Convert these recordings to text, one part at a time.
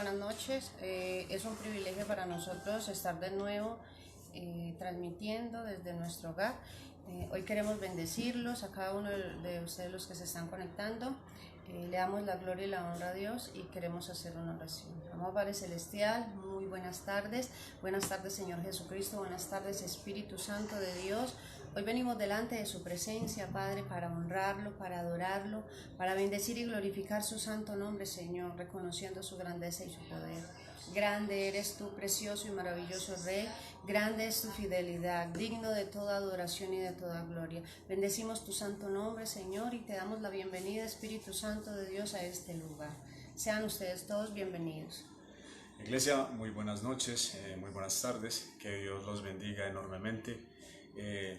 buenas noches. Es un privilegio para nosotros estar de nuevo transmitiendo desde nuestro hogar. Hoy queremos bendecirlos a cada uno de ustedes los que se están conectando. Le damos la gloria y la honra a Dios y queremos hacer una oración. Amado Padre Celestial, muy buenas tardes. Buenas tardes, Señor Jesucristo. Buenas tardes, Espíritu Santo de Dios. Hoy venimos delante de su presencia, Padre, para honrarlo, para adorarlo, para bendecir y glorificar su santo nombre, Señor, reconociendo su grandeza y su poder. Grande eres tú, precioso y maravilloso Rey, grande es tu fidelidad, digno de toda adoración y de toda gloria. Bendecimos tu santo nombre, Señor, y te damos la bienvenida, Espíritu Santo de Dios, a este lugar. Sean ustedes todos bienvenidos. Iglesia, muy buenas noches, muy buenas tardes, que Dios los bendiga enormemente.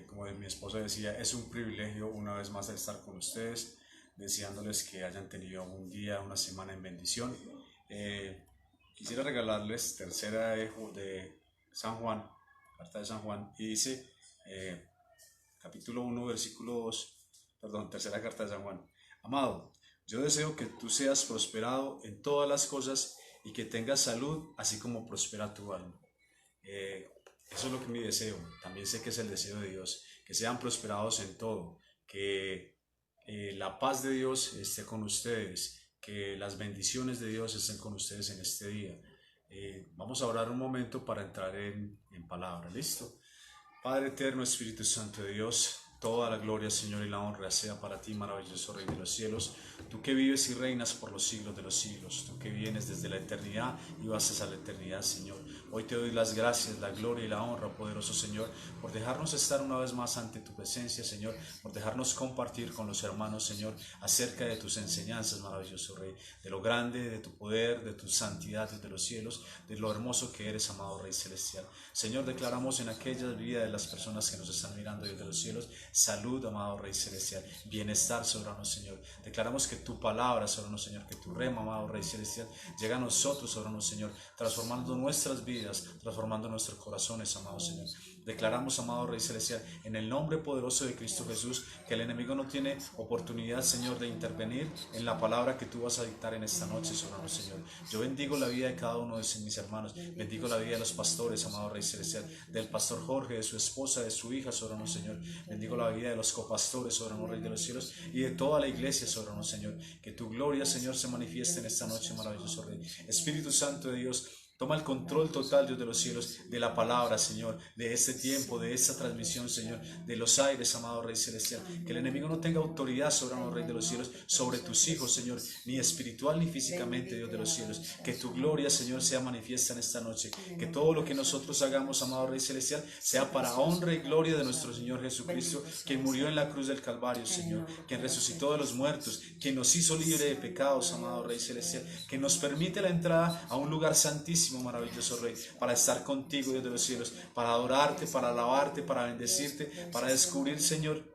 Como mi esposa decía, es un privilegio una vez más estar con ustedes, deseándoles que hayan tenido un día, una semana en bendición. Quisiera regalarles tercera de San Juan, carta de San Juan, y dice, capítulo 1, versículo 2, tercera carta de San Juan. Amado, yo deseo que tú seas prosperado en todas las cosas y que tengas salud, así como prospera tu alma. Eso es lo que mi deseo. También sé que es el deseo de Dios, que sean prosperados en todo, que la paz de Dios esté con ustedes, que las bendiciones de Dios estén con ustedes en este día. Vamos a orar un momento para entrar en palabra. ¿Listo? Padre eterno, Espíritu Santo de Dios, toda la gloria, Señor, y la honra sea para ti, maravilloso Rey de los cielos. Tú que vives y reinas por los siglos de los siglos, tú que vienes desde la eternidad y vas a la eternidad, Señor. Hoy te doy las gracias, la gloria y la honra, poderoso Señor, por dejarnos estar una vez más ante tu presencia, Señor, por dejarnos compartir con los hermanos, Señor, acerca de tus enseñanzas, maravilloso Rey, de lo grande, de tu poder, de tu santidad desde los cielos, de lo hermoso que eres, amado Rey Celestial. Señor, declaramos en aquella vida de las personas que nos están mirando desde los cielos, salud, amado Rey Celestial, bienestar soberano, Señor. Declaramos que tu palabra, soberano, Señor, que tu rema, amado Rey Celestial, llega a nosotros, soberano, Señor, transformando nuestras vidas, transformando nuestros corazones, amado Señor. Declaramos, amado Rey Celestial, en el nombre poderoso de Cristo Jesús, que el enemigo no tiene oportunidad, Señor, de intervenir en la palabra que tú vas a dictar en esta noche, soberano, Señor. Yo bendigo la vida de cada uno de mis hermanos, bendigo la vida de los pastores, amado Rey Celestial, del pastor Jorge, de su esposa, de su hija, soberano, Señor. Bendigo la vida de los copastores, soberano Rey de los cielos, y de toda la iglesia, soberano, Señor. Que tu gloria, Señor, se manifieste en esta noche, maravilloso Rey. Espíritu Santo de Dios, toma el control total, Dios de los cielos, de la palabra, Señor, de este tiempo, de esta transmisión, Señor, de los aires, amado Rey Celestial. Que el enemigo no tenga autoridad, soberano Rey de los cielos, sobre tus hijos, Señor, ni espiritual ni físicamente, Dios de los cielos. Que tu gloria, Señor, sea manifiesta en esta noche. Que todo lo que nosotros hagamos, amado Rey Celestial, sea para honra y gloria de nuestro Señor Jesucristo, quien murió en la cruz del Calvario, Señor, quien resucitó de los muertos, quien nos hizo libre de pecados, amado Rey Celestial, que nos permite la entrada a un lugar santísimo, maravilloso Rey, para estar contigo, Dios de los cielos, para adorarte, para alabarte, para bendecirte, para descubrir, Señor,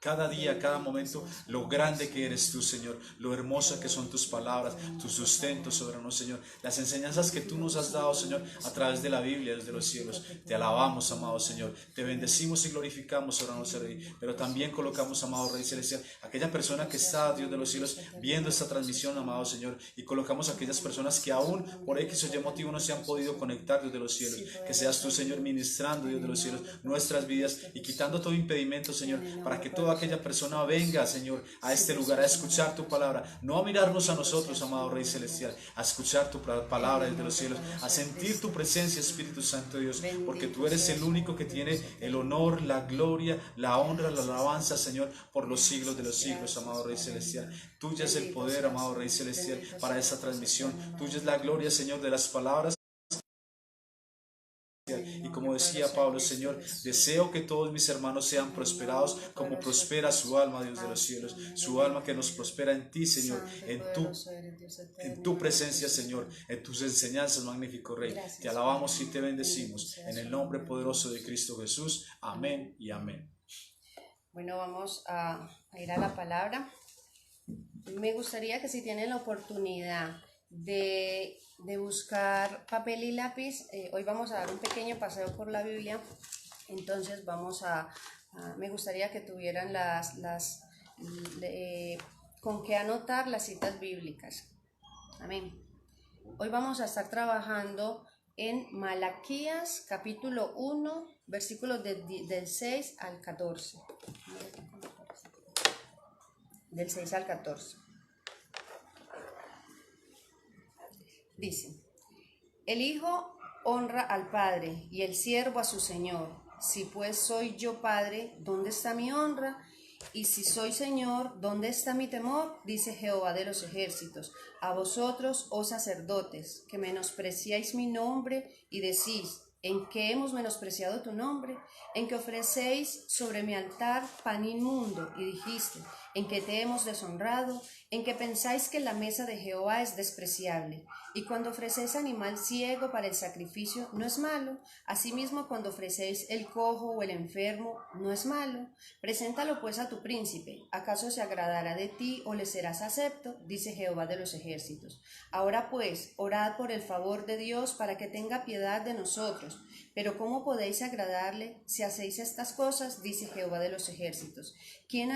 cada día, cada momento, lo grande que eres tú, Señor, lo hermosa que son tus palabras, tu sustento, soberano, Señor, las enseñanzas que tú nos has dado, Señor, a través de la Biblia, desde los cielos. Te alabamos, amado Señor, te bendecimos y glorificamos, soberano Rey, pero también colocamos, amado Rey Celestial, aquella persona que está, Dios de los cielos, viendo esta transmisión, amado Señor, y colocamos a aquellas personas que aún por X o Y motivo no se han podido conectar, Dios de los cielos. Que seas tú, Señor, ministrando, Dios de los cielos, nuestras vidas y quitando todo impedimento, Señor, para que toda aquella persona venga, Señor, a este lugar a escuchar tu palabra, no a mirarnos a nosotros, amado Rey Celestial, a escuchar tu palabra desde los cielos, a sentir tu presencia, Espíritu Santo de Dios, porque tú eres el único que tiene el honor, la gloria, la honra, la alabanza, Señor, por los siglos de los siglos, amado Rey Celestial. Tuya es el poder, amado Rey Celestial, para esta transmisión. Tuya es la gloria, Señor, de las palabras. Y como decía Pablo, Señor, deseo que todos mis hermanos sean prosperados como prospera su alma, Dios de los cielos, su alma que nos prospera en ti, Señor, en tu presencia, Señor, en tus enseñanzas, magnífico Rey. Te alabamos y te bendecimos en el nombre poderoso de Cristo Jesús. Amén y amén. Bueno, vamos a ir a la palabra. Me gustaría que si tienen la oportunidad de buscar papel y lápiz, hoy vamos a dar un pequeño paseo por la Biblia, entonces me gustaría que tuvieran con qué anotar las citas bíblicas. Amén. Hoy vamos a estar trabajando en Malaquías capítulo 1, versículos del 6 al 14. Del 6 al 14. Dice: el Hijo honra al Padre y el siervo a su Señor. Si pues soy yo Padre, ¿dónde está mi honra? Y si soy Señor, ¿dónde está mi temor? Dice Jehová de los ejércitos. A vosotros, oh sacerdotes, que menospreciáis mi nombre y decís: ¿en qué hemos menospreciado tu nombre? En que ofrecéis sobre mi altar pan inmundo, y dijiste: ¿en que te hemos deshonrado? En que pensáis que la mesa de Jehová es despreciable. Y cuando ofrecéis animal ciego para el sacrificio, no es malo. Asimismo, cuando ofrecéis el cojo o el enfermo, no es malo. Preséntalo pues a tu príncipe. ¿Acaso se agradará de ti o le serás acepto? Dice Jehová de los ejércitos. Ahora pues, orad por el favor de Dios para que tenga piedad de nosotros. Pero ¿cómo podéis agradarle si hacéis estas cosas? Dice Jehová de los ejércitos. ¿Quién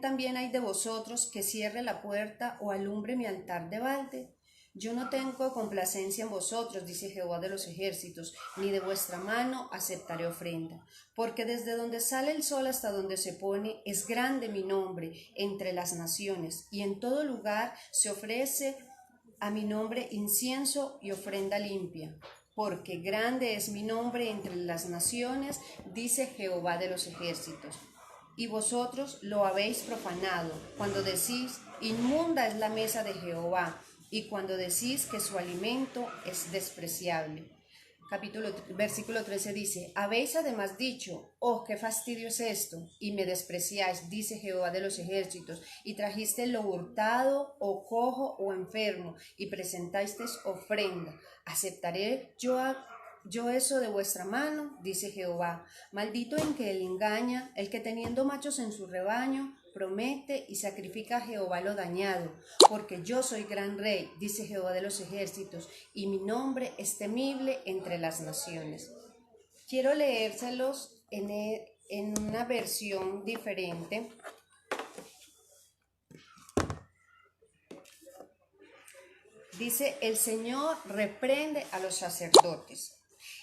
también hay de vosotros que cierre la puerta o alumbre mi altar de balde? Yo no tengo complacencia en vosotros, dice Jehová de los ejércitos, ni de vuestra mano aceptaré ofrenda. Porque desde donde sale el sol hasta donde se pone, es grande mi nombre entre las naciones, y en todo lugar se ofrece a mi nombre incienso y ofrenda limpia. Porque grande es mi nombre entre las naciones, dice Jehová de los ejércitos. Y vosotros lo habéis profanado, cuando decís: inmunda es la mesa de Jehová, y cuando decís que su alimento es despreciable. Versículo 13 dice: habéis además dicho: oh, qué fastidio es esto, y me despreciáis, dice Jehová de los ejércitos, y trajisteis lo hurtado, o cojo, o enfermo, y presentasteis ofrenda. ¿Aceptaré yo eso de vuestra mano? Dice Jehová. Maldito en que él engaña, el que teniendo machos en su rebaño, promete y sacrifica a Jehová lo dañado. Porque yo soy gran rey, dice Jehová de los ejércitos, y mi nombre es temible entre las naciones. Quiero leérselos en una versión diferente. Dice: el Señor reprende a los sacerdotes.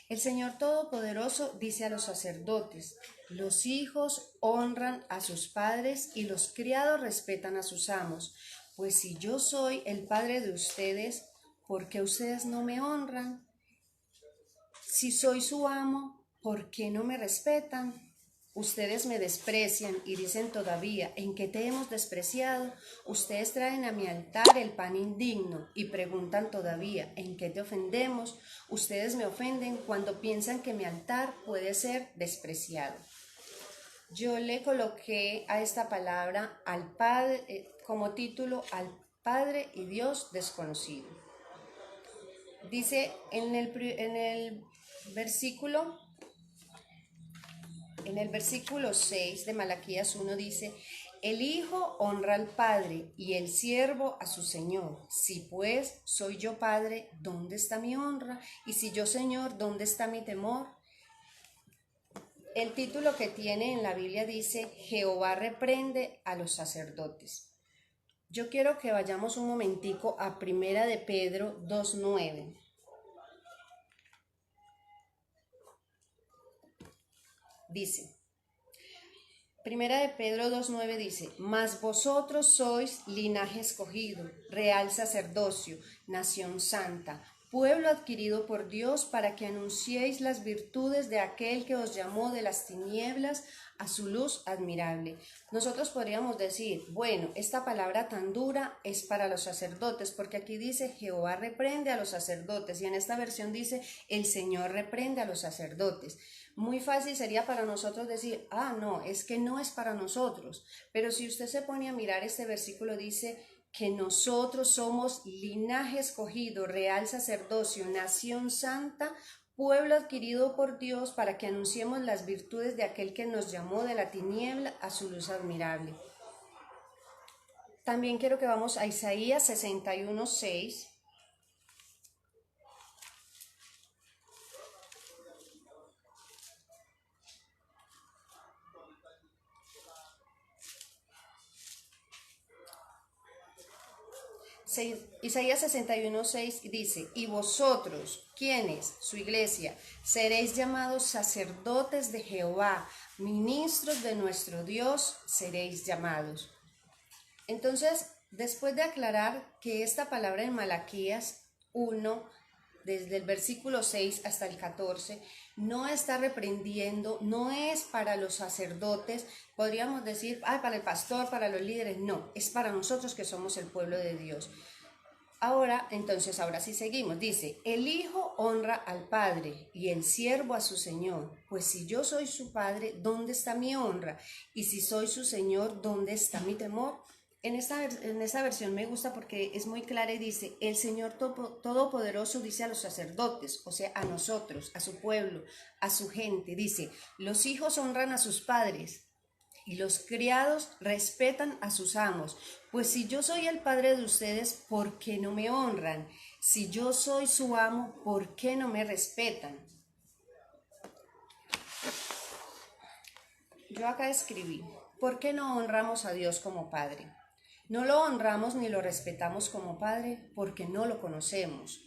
El Señor Todopoderoso dice a los sacerdotes: los hijos honran a sus padres y los criados respetan a sus amos. Pues si yo soy el padre de ustedes, ¿por qué ustedes no me honran? Si soy su amo, ¿por qué no me respetan? Ustedes me desprecian y dicen todavía: ¿en qué te hemos despreciado? Ustedes traen a mi altar el pan indigno y preguntan todavía: ¿en qué te ofendemos? Ustedes me ofenden cuando piensan que mi altar puede ser despreciado. Yo le coloqué a esta palabra al Padre, como título: al Padre y Dios desconocido. Dice en el versículo 6 de Malaquías 1, dice: el Hijo honra al Padre y el siervo a su Señor. Si pues soy yo Padre, ¿dónde está mi honra? Y si yo Señor, ¿dónde está mi temor? El título que tiene en la Biblia dice: Jehová reprende a los sacerdotes. Yo quiero que vayamos un momentico a Primera de Pedro 2:9. Dice, Primera de Pedro 2:9 dice: mas vosotros sois linaje escogido, real sacerdocio, nación santa, pueblo adquirido por Dios, para que anunciéis las virtudes de aquel que os llamó de las tinieblas a su luz admirable. Nosotros podríamos decir: bueno, esta palabra tan dura es para los sacerdotes, porque aquí dice: Jehová reprende a los sacerdotes, y en esta versión dice: el Señor reprende a los sacerdotes. Muy fácil sería para nosotros decir: ah, no, es que no es para nosotros. Pero si usted se pone a mirar este versículo, dice que nosotros somos linaje escogido, real sacerdocio, nación santa, pueblo adquirido por Dios, para que anunciemos las virtudes de aquel que nos llamó de la tiniebla a su luz admirable. También quiero que vamos a Isaías 61:6. Isaías 61:6 dice, y vosotros, ¿quiénes? Su iglesia, seréis llamados sacerdotes de Jehová, ministros de nuestro Dios seréis llamados. Entonces, después de aclarar que esta palabra en Malaquías 1, desde el versículo 6 hasta el 14, no está reprendiendo, no es para los sacerdotes, podríamos decir, para el pastor, para los líderes, no, es para nosotros que somos el pueblo de Dios. Ahora sí seguimos, dice, el hijo honra al padre y el siervo a su señor, pues si yo soy su padre, ¿dónde está mi honra? Y si soy su señor, ¿dónde está mi temor? En esta versión me gusta porque es muy clara y dice, el Señor Todopoderoso dice a los sacerdotes, o sea, a nosotros, a su pueblo, a su gente, dice, los hijos honran a sus padres y los criados respetan a sus amos. Pues si yo soy el padre de ustedes, ¿por qué no me honran? Si yo soy su amo, ¿por qué no me respetan? Yo acá escribí, ¿por qué no honramos a Dios como Padre? No lo honramos ni lo respetamos como Padre porque no lo conocemos.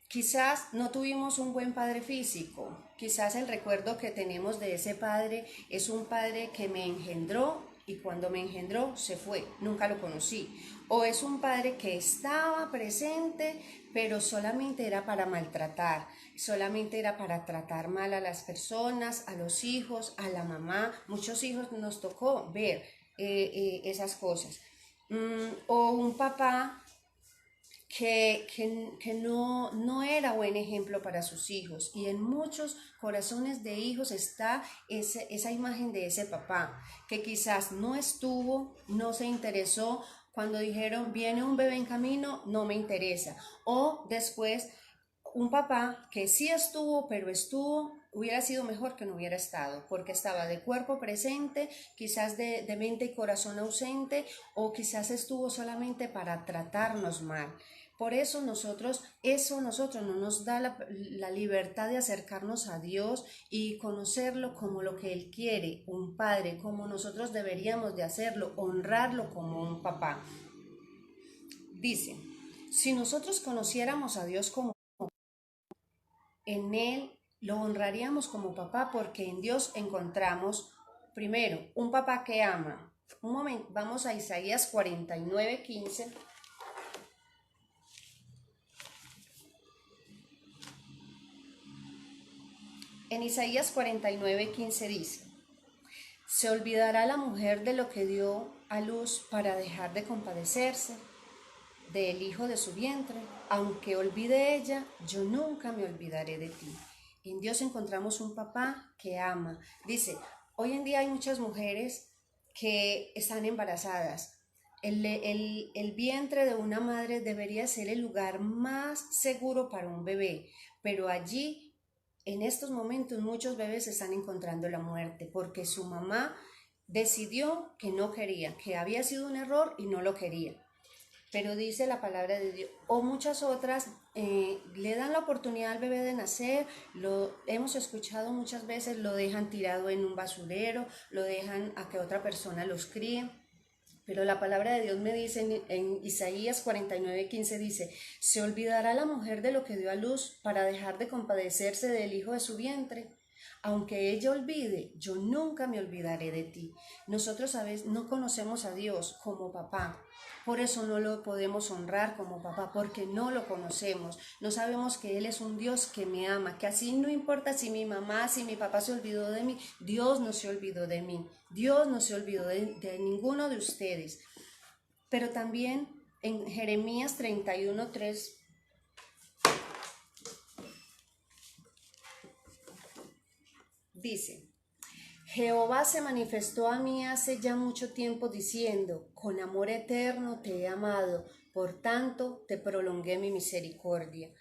Quizás no tuvimos un buen padre físico, quizás el recuerdo que tenemos de ese padre es un padre que me engendró y cuando me engendró se fue, nunca lo conocí. O es un padre que estaba presente, pero solamente era para maltratar, solamente era para tratar mal a las personas, a los hijos, a la mamá. Muchos hijos nos tocó ver esas cosas. O un papá que no era buen ejemplo para sus hijos, y en muchos corazones de hijos está esa imagen de ese papá que quizás no estuvo, no se interesó cuando dijeron viene un bebé en camino, no me interesa, o después un papá que sí estuvo, pero hubiera sido mejor que no hubiera estado, porque estaba de cuerpo presente, quizás de mente y corazón ausente, o quizás estuvo solamente para tratarnos mal. Por eso nosotros no nos da la libertad de acercarnos a Dios y conocerlo como lo que Él quiere, un padre, como nosotros deberíamos de hacerlo, honrarlo como un papá. Dice, si nosotros conociéramos a Dios como en Él lo honraríamos como papá, porque en Dios encontramos, primero, un papá que ama. Un momento, vamos a Isaías 49:15. En Isaías 49:15 dice, ¿se olvidará la mujer de lo que dio a luz para dejar de compadecerse del hijo de su vientre? Aunque olvide ella, yo nunca me olvidaré de ti. En Dios encontramos un papá que ama. Dice, hoy en día hay muchas mujeres que están embarazadas. El vientre de una madre debería ser el lugar más seguro para un bebé, pero allí, en estos momentos, muchos bebés están encontrando la muerte porque su mamá decidió que no quería, que había sido un error y no lo quería. Pero dice la palabra de Dios, o muchas otras le dan la oportunidad al bebé de nacer, lo hemos escuchado muchas veces, lo dejan tirado en un basurero, lo dejan a que otra persona los críe. Pero la palabra de Dios me dice en Isaías 49:15 dice, ¿se olvidará la mujer de lo que dio a luz para dejar de compadecerse del hijo de su vientre? Aunque ella olvide, yo nunca me olvidaré de ti. Nosotros a veces no conocemos a Dios como papá. Por eso no lo podemos honrar como papá, porque no lo conocemos. No sabemos que Él es un Dios que me ama, que así no importa si mi mamá, si mi papá se olvidó de mí, Dios no se olvidó de mí. Dios no se olvidó de ninguno de ustedes. Pero también en Jeremías 31:3 dice, Jehová se manifestó a mí hace ya mucho tiempo diciendo, con amor eterno te he amado, por tanto te prolongué mi misericordia.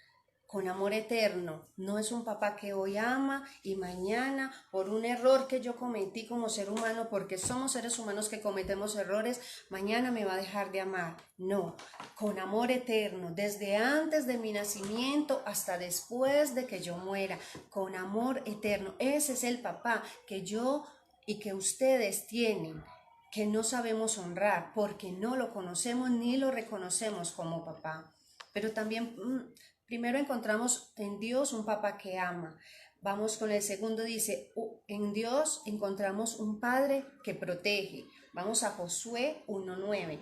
Con amor eterno, no es un papá que hoy ama y mañana por un error que yo cometí como ser humano, porque somos seres humanos que cometemos errores, mañana me va a dejar de amar. No, con amor eterno, desde antes de mi nacimiento hasta después de que yo muera, con amor eterno. Ese es el papá que yo y que ustedes tienen. que no sabemos honrar porque no lo conocemos ni lo reconocemos como papá. Pero también primero encontramos en Dios un papá que ama. Vamos con el segundo, dice, en Dios encontramos un padre que protege. Vamos a Josué 1:9.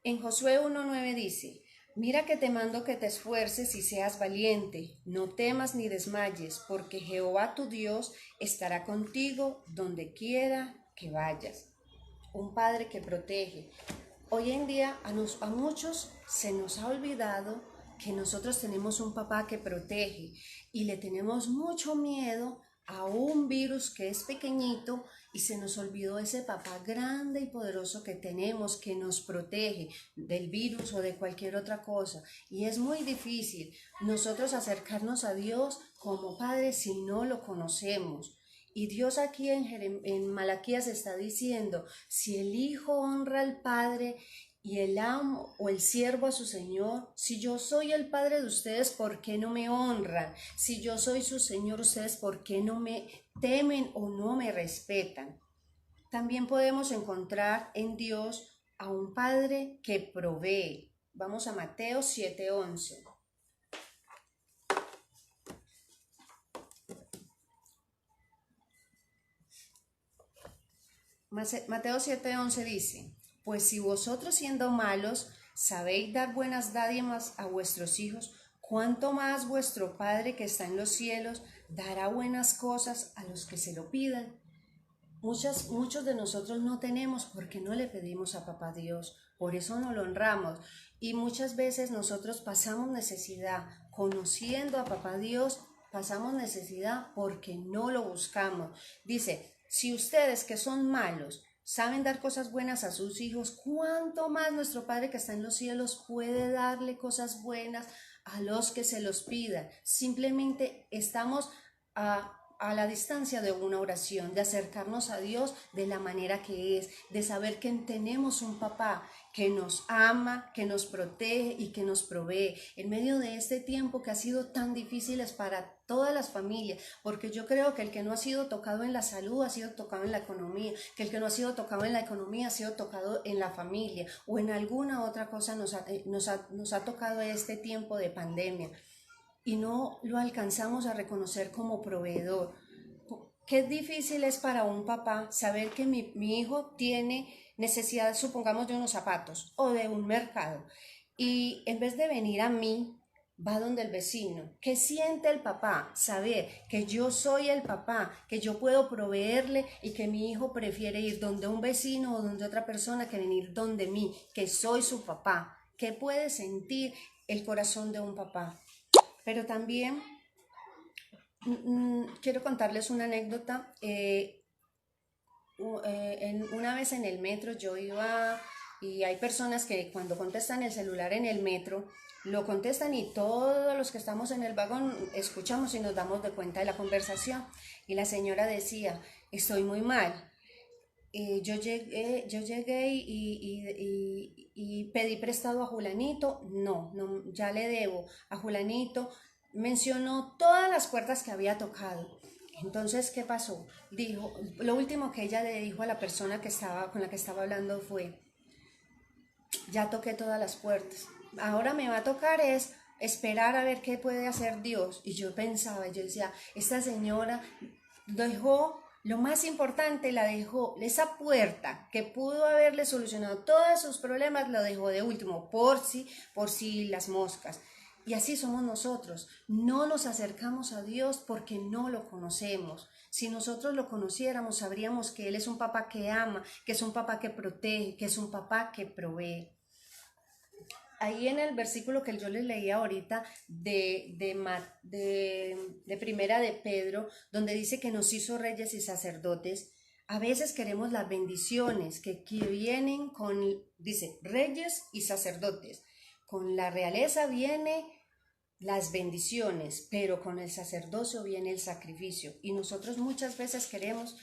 En Josué 1:9 dice, mira que te mando que te esfuerces y seas valiente, no temas ni desmayes, porque Jehová tu Dios estará contigo donde quiera que vayas. Un padre que protege. Hoy en día a muchos se nos ha olvidado que nosotros tenemos un papá que protege y le tenemos mucho miedo a un virus que es pequeñito y se nos olvidó ese papá grande y poderoso que tenemos que nos protege del virus o de cualquier otra cosa. Y es muy difícil nosotros acercarnos a Dios como padre si no lo conocemos. Y Dios aquí en Malaquías está diciendo, si el hijo honra al padre y el amo o el siervo a su señor, si yo soy el padre de ustedes, ¿por qué no me honran? Si yo soy su señor, ustedes, ¿por qué no me temen o no me respetan? También podemos encontrar en Dios a un padre que provee. Vamos a Mateo 7:11. Mateo 7:11 dice, pues si vosotros siendo malos sabéis dar buenas dádivas a vuestros hijos, ¿cuánto más vuestro Padre que está en los cielos dará buenas cosas a los que se lo pidan? Muchos de nosotros no tenemos porque no le pedimos a Papá Dios, por eso no lo honramos. Y muchas veces nosotros pasamos necesidad, conociendo a Papá Dios, pasamos necesidad porque no lo buscamos. Dice, si ustedes que son malos saben dar cosas buenas a sus hijos, ¿cuánto más nuestro Padre que está en los cielos puede darle cosas buenas a los que se los pidan? Simplemente estamos a la distancia de una oración, de acercarnos a Dios de la manera que es, de saber que tenemos un papá que nos ama, que nos protege y que nos provee en medio de este tiempo que ha sido tan difícil para todas las familias, porque yo creo que el que no ha sido tocado en la salud ha sido tocado en la economía, que el que no ha sido tocado en la economía ha sido tocado en la familia o en alguna otra cosa nos ha tocado este tiempo de pandemia. Y no lo alcanzamos a reconocer como proveedor. Qué difícil es para un papá saber que mi hijo tiene necesidad, supongamos, de unos zapatos o de un mercado. Y en vez de venir a mí, va donde el vecino. ¿Qué siente el papá? Saber que yo soy el papá, que yo puedo proveerle y que mi hijo prefiere ir donde un vecino o donde otra persona que venir donde mí, que soy su papá. ¿Qué puede sentir el corazón de un papá? Pero también quiero contarles una anécdota. Una vez en el metro yo iba y hay personas que cuando contestan el celular en el metro, lo contestan y todos los que estamos en el vagón escuchamos y nos damos de cuenta de la conversación. Y la señora decía, estoy muy mal. Yo llegué y pedí prestado a Julanito, no, ya le debo a Julanito, mencionó todas las puertas que había tocado. Entonces, ¿qué pasó? Dijo, lo último que ella le dijo a la persona con la que estaba hablando fue, ya toqué todas las puertas, ahora me va a tocar es esperar a ver qué puede hacer Dios. Y yo pensaba, yo decía, esta señora dejó lo más importante, la dejó, esa puerta que pudo haberle solucionado todos sus problemas, lo dejó de último, por si las moscas. Y así somos nosotros, no nos acercamos a Dios porque no lo conocemos. Si nosotros lo conociéramos, sabríamos que Él es un papá que ama, que es un papá que protege, que es un papá que provee. Ahí en el versículo que yo les leía ahorita de Primera de Pedro, donde dice que nos hizo reyes y sacerdotes, a veces queremos las bendiciones que vienen con, dice, reyes y sacerdotes. Con la realeza viene las bendiciones, pero con el sacerdocio viene el sacrificio. Y nosotros muchas veces queremos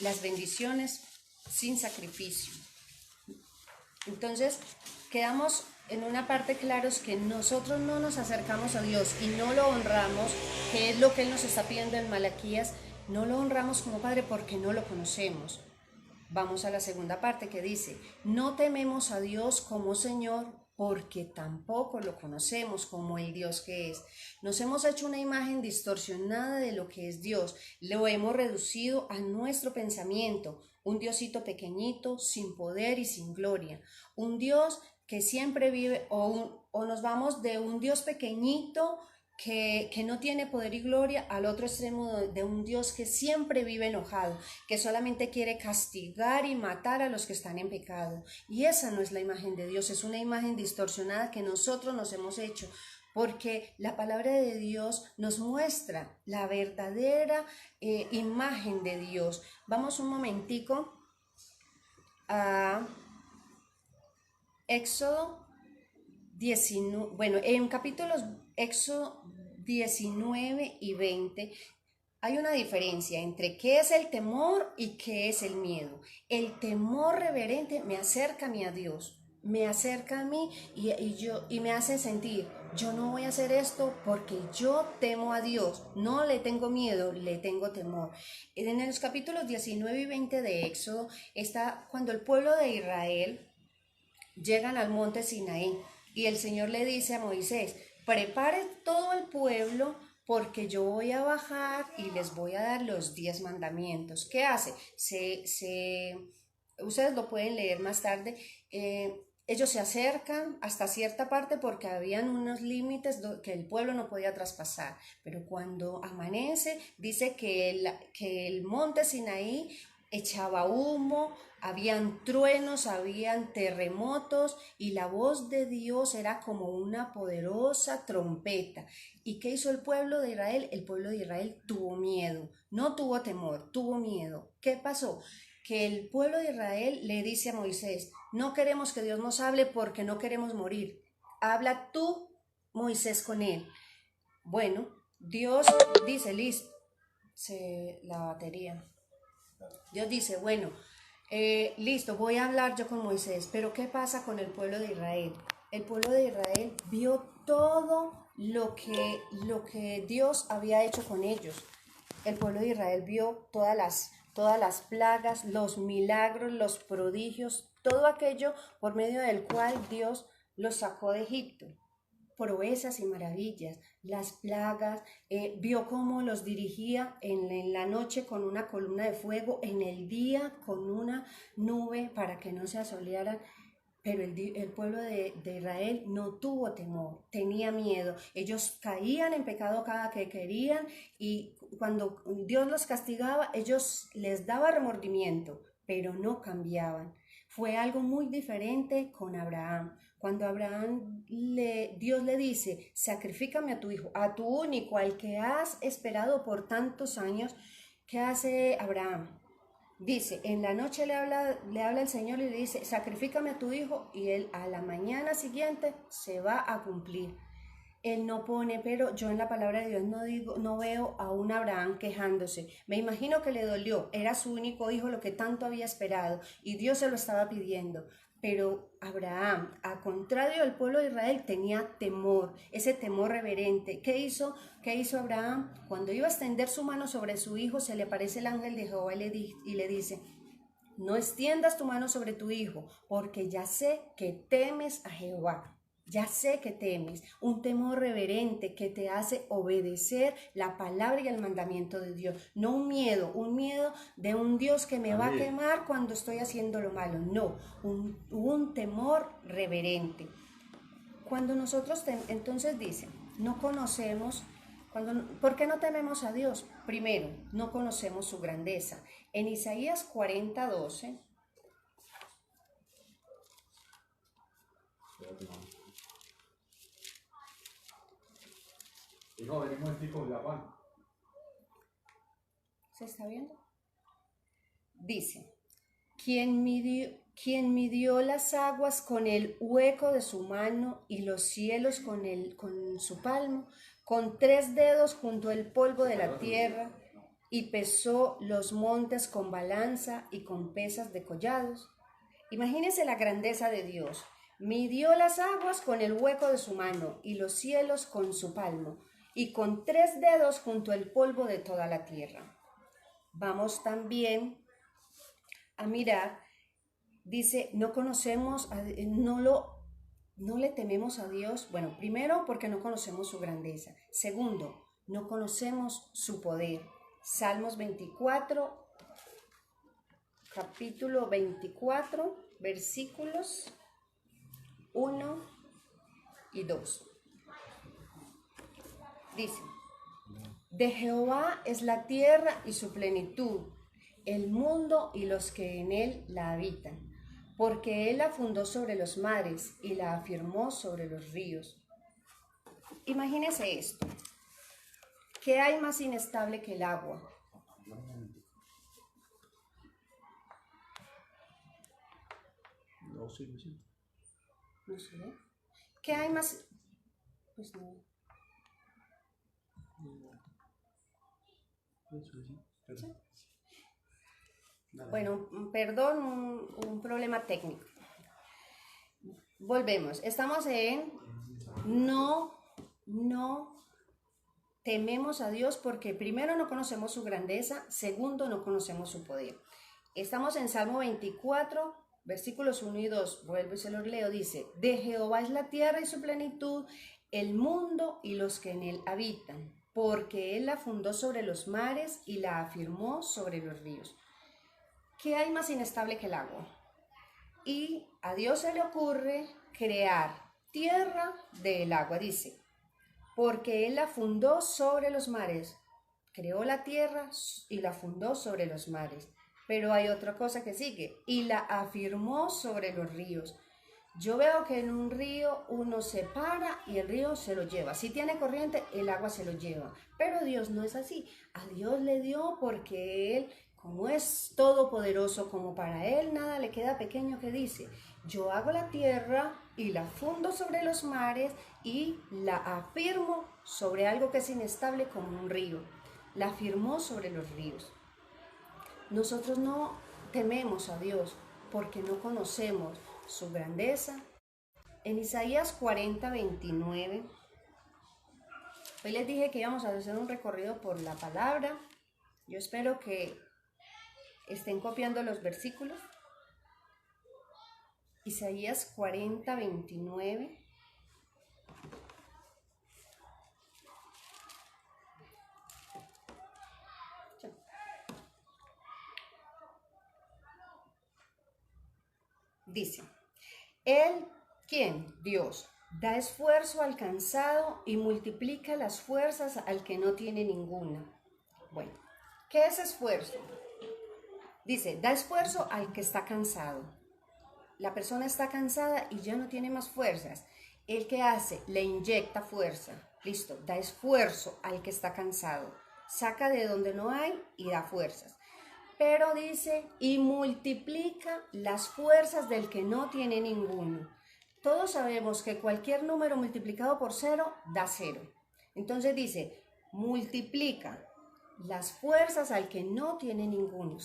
las bendiciones sin sacrificio. Entonces, quedamos en una parte claros que nosotros no nos acercamos a Dios y no lo honramos, que es lo que Él nos está pidiendo en Malaquías, no lo honramos como Padre porque no lo conocemos. Vamos a la segunda parte que dice, no tememos a Dios como Señor porque tampoco lo conocemos como el Dios que es. Nos hemos hecho una imagen distorsionada de lo que es Dios, lo hemos reducido a nuestro pensamiento, un Diosito pequeñito, sin poder y sin gloria, un Dios que siempre vive, o nos vamos de un Dios pequeñito que no tiene poder y gloria al otro extremo de un Dios que siempre vive enojado, que solamente quiere castigar y matar a los que están en pecado. Y esa no es la imagen de Dios, es una imagen distorsionada que nosotros nos hemos hecho, porque la palabra de Dios nos muestra la verdadera imagen de Dios. Vamos un momentico a Éxodo 19, bueno, en capítulos Éxodo 19 y 20 hay una diferencia entre qué es el temor y qué es el miedo. El temor reverente me acerca a mí a Dios, me acerca a mí y me hace sentir, yo no voy a hacer esto porque yo temo a Dios, no le tengo miedo, le tengo temor. En los capítulos 19 y 20 de Éxodo está cuando el pueblo de Israel llegan al monte Sinaí y el Señor le dice a Moisés, prepare todo el pueblo porque yo voy a bajar y les voy a dar los 10 mandamientos. ¿Qué hace? Ustedes lo pueden leer más tarde. Ellos se acercan hasta cierta parte porque habían unos límites que el pueblo no podía traspasar. Pero cuando amanece, dice que el monte Sinaí echaba humo, habían truenos, habían terremotos y la voz de Dios era como una poderosa trompeta. ¿Y qué hizo el pueblo de Israel? El pueblo de Israel tuvo miedo, no tuvo temor, tuvo miedo. ¿Qué pasó? Que el pueblo de Israel le dice a Moisés, no queremos que Dios nos hable porque no queremos morir. Habla tú, Moisés, con él. Bueno, Dios dice, listo, la batería. Dios dice, bueno, listo, voy a hablar yo con Moisés, pero ¿qué pasa con el pueblo de Israel? El pueblo de Israel vio todo lo que Dios había hecho con ellos. El pueblo de Israel vio todas las plagas, los milagros, los prodigios, todo aquello por medio del cual Dios los sacó de Egipto. Proezas y maravillas, las plagas, vio cómo los dirigía en la noche con una columna de fuego, en el día con una nube para que no se asolearan, pero el pueblo de Israel no tuvo temor, tenía miedo, ellos caían en pecado cada que querían y cuando Dios los castigaba, ellos les daba remordimiento, pero no cambiaban. Fue algo muy diferente con Abraham. Cuando Dios le dice, sacrifícame a tu hijo, a tu único, al que has esperado por tantos años, ¿qué hace Abraham? Dice, en la noche le habla el Señor y le dice, sacrifícame a tu hijo, y él a la mañana siguiente se va a cumplir. Él no pone, pero yo en la palabra de Dios no veo a un Abraham quejándose. Me imagino que le dolió, era su único hijo, lo que tanto había esperado, y Dios se lo estaba pidiendo. Pero Abraham, a contrario del pueblo de Israel, tenía temor, ese temor reverente. ¿Qué hizo Abraham? Cuando iba a extender su mano sobre su hijo, se le aparece el ángel de Jehová y le dice, no extiendas tu mano sobre tu hijo, porque ya sé que temes a Jehová. Ya sé que temes, un temor reverente que te hace obedecer la palabra y el mandamiento de Dios. No un miedo de un Dios que me va a quemar cuando estoy haciendo lo malo. No, un temor reverente. Cuando nosotros, entonces dice, no conocemos, ¿por qué no tememos a Dios? Primero, no conocemos su grandeza. En Isaías 40:12. Hijo, ven un momentico, ya Juan. ¿Se está viendo? Dice, quien midió las aguas con el hueco de su mano y los cielos con su palmo, con 3 dedos junto al polvo de la tierra, y pesó los montes con balanza y con pesas de collados. Imagínense la grandeza de Dios. Midió las aguas con el hueco de su mano y los cielos con su palmo, y con 3 dedos juntó el polvo de toda la tierra. Vamos también a mirar, dice, no le tememos a Dios. Bueno, primero porque no conocemos su grandeza. Segundo, no conocemos su poder. Salmos 24, capítulo 24, versículos 1 y 2. Dice, de Jehová es la tierra y su plenitud, el mundo y los que en él la habitan, porque él la fundó sobre los mares y la afirmó sobre los ríos. Imagínese esto, ¿qué hay más inestable que el agua? No, sí, sí. No sé. ¿Qué hay más? Pues no. Sí. Bueno, perdón, un problema técnico. Volvemos. Estamos en no tememos a Dios porque primero no conocemos su grandeza, segundo no conocemos su poder. Estamos en Salmo 24, versículos 1 y 2. Vuelvo y se los leo. Dice, de Jehová es la tierra y su plenitud, el mundo y los que en él habitan, porque él la fundó sobre los mares y la afirmó sobre los ríos. ¿Qué hay más inestable que el agua? Y a Dios se le ocurre crear tierra del agua, dice, porque él la fundó sobre los mares, creó la tierra y la fundó sobre los mares. Pero hay otra cosa que sigue, y la afirmó sobre los ríos. Yo veo que en un río uno se para y el río se lo lleva. Si tiene corriente, el agua se lo lleva. Pero Dios no es así. A Dios le dio porque Él, como es todopoderoso, como para Él nada le queda pequeño, que dice, yo hago la tierra y la fundo sobre los mares y la afirmo sobre algo que es inestable como un río. La afirmó sobre los ríos. Nosotros no tememos a Dios porque no conocemos su grandeza. En Isaías 40, 29, hoy les dije que íbamos a hacer un recorrido por la palabra. Yo espero que estén copiando los versículos. Isaías 40, 29. Dice, Él, ¿quién? Dios, da esfuerzo al cansado y multiplica las fuerzas al que no tiene ninguna. Bueno, ¿qué es esfuerzo? Dice, da esfuerzo al que está cansado. La persona está cansada y ya no tiene más fuerzas. ¿El que hace? Le inyecta fuerza. Listo, da esfuerzo al que está cansado. Saca de donde no hay y da fuerzas. Pero dice, y multiplica las fuerzas del que no tiene ninguno. Todos sabemos que cualquier número multiplicado por 0 da 0. Entonces dice, multiplica las fuerzas al que no tiene ninguno.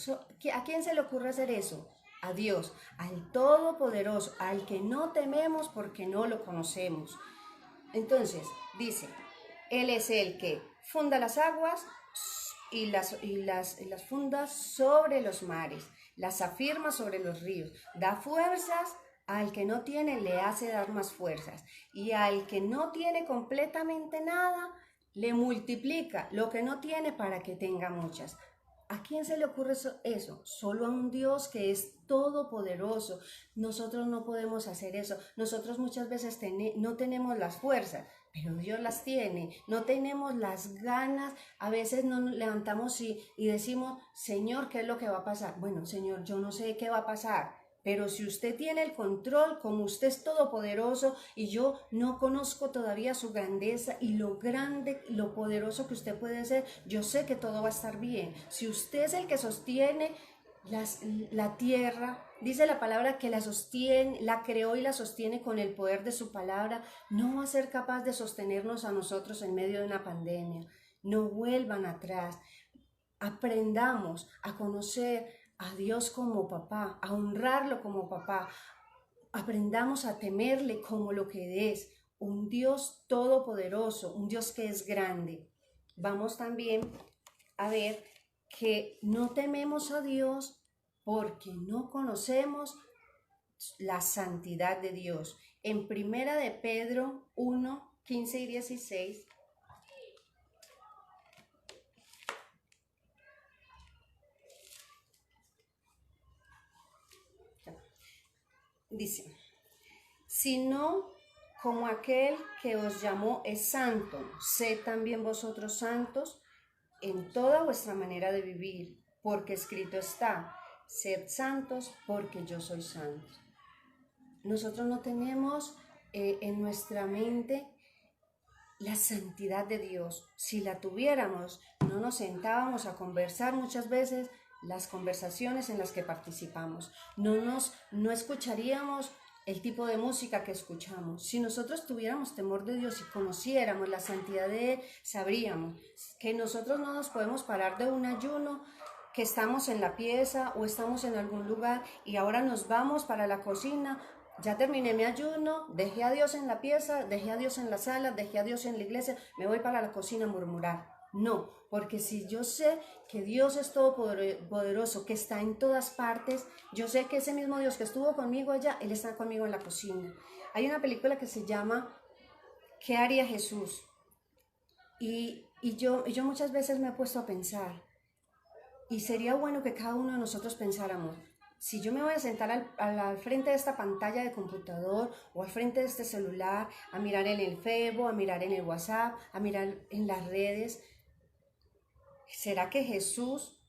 ¿A quién se le ocurre hacer eso? A Dios, al Todopoderoso, al que no tememos porque no lo conocemos. Entonces dice, Él es el que funda las aguas y las funda sobre los mares, las afirma sobre los ríos, da fuerzas al que no tiene, le hace dar más fuerzas, y al que no tiene completamente nada, le multiplica lo que no tiene para que tenga muchas. ¿A quién se le ocurre eso? Solo a un Dios que es todopoderoso. Nosotros no podemos hacer eso. Nosotros muchas veces no tenemos las fuerzas, pero Dios las tiene. No tenemos las ganas. A veces nos levantamos y decimos, Señor, ¿qué es lo que va a pasar? Bueno, Señor, yo no sé qué va a pasar. Pero si usted tiene el control, como usted es todopoderoso y yo no conozco todavía su grandeza y lo grande, lo poderoso que usted puede ser, yo sé que todo va a estar bien. Si usted es el que sostiene la tierra, dice la palabra que la sostiene, la creó y la sostiene con el poder de su palabra, no va a ser capaz de sostenernos a nosotros en medio de una pandemia. No vuelvan atrás. Aprendamos a conocer a Dios como papá, a honrarlo como papá. aprendamos a temerle como lo que es, un Dios todopoderoso, un Dios que es grande. Vamos también a ver que no tememos a Dios porque no conocemos la santidad de Dios. En Primera de Pedro 1, 15 y 16, dice, sino como aquel que os llamó es santo, sed también vosotros santos en toda vuestra manera de vivir, porque escrito está, sed santos porque yo soy santo. Nosotros no tenemos en nuestra mente la santidad de Dios. Si la tuviéramos, no nos sentábamos a conversar muchas veces las conversaciones en las que participamos. No escucharíamos el tipo de música que escuchamos. Si nosotros tuviéramos temor de Dios y conociéramos la santidad de Él, sabríamos que nosotros no nos podemos parar de un ayuno, que estamos en la pieza o estamos en algún lugar y ahora nos vamos para la cocina. Ya terminé mi ayuno, dejé a Dios en la pieza, dejé a Dios en la sala, dejé a Dios en la iglesia, me voy para la cocina a murmurar. No, porque si yo sé que Dios es todopoderoso, que está en todas partes, yo sé que ese mismo Dios que estuvo conmigo allá, Él está conmigo en la cocina. Hay una película que se llama ¿Qué haría Jesús? Y yo muchas veces me he puesto a pensar, y sería bueno que cada uno de nosotros pensáramos, si yo me voy a sentar al frente de esta pantalla de computador o al frente de este celular, a mirar en el Facebook, a mirar en el WhatsApp, a mirar en las redes, ¿será que Jesús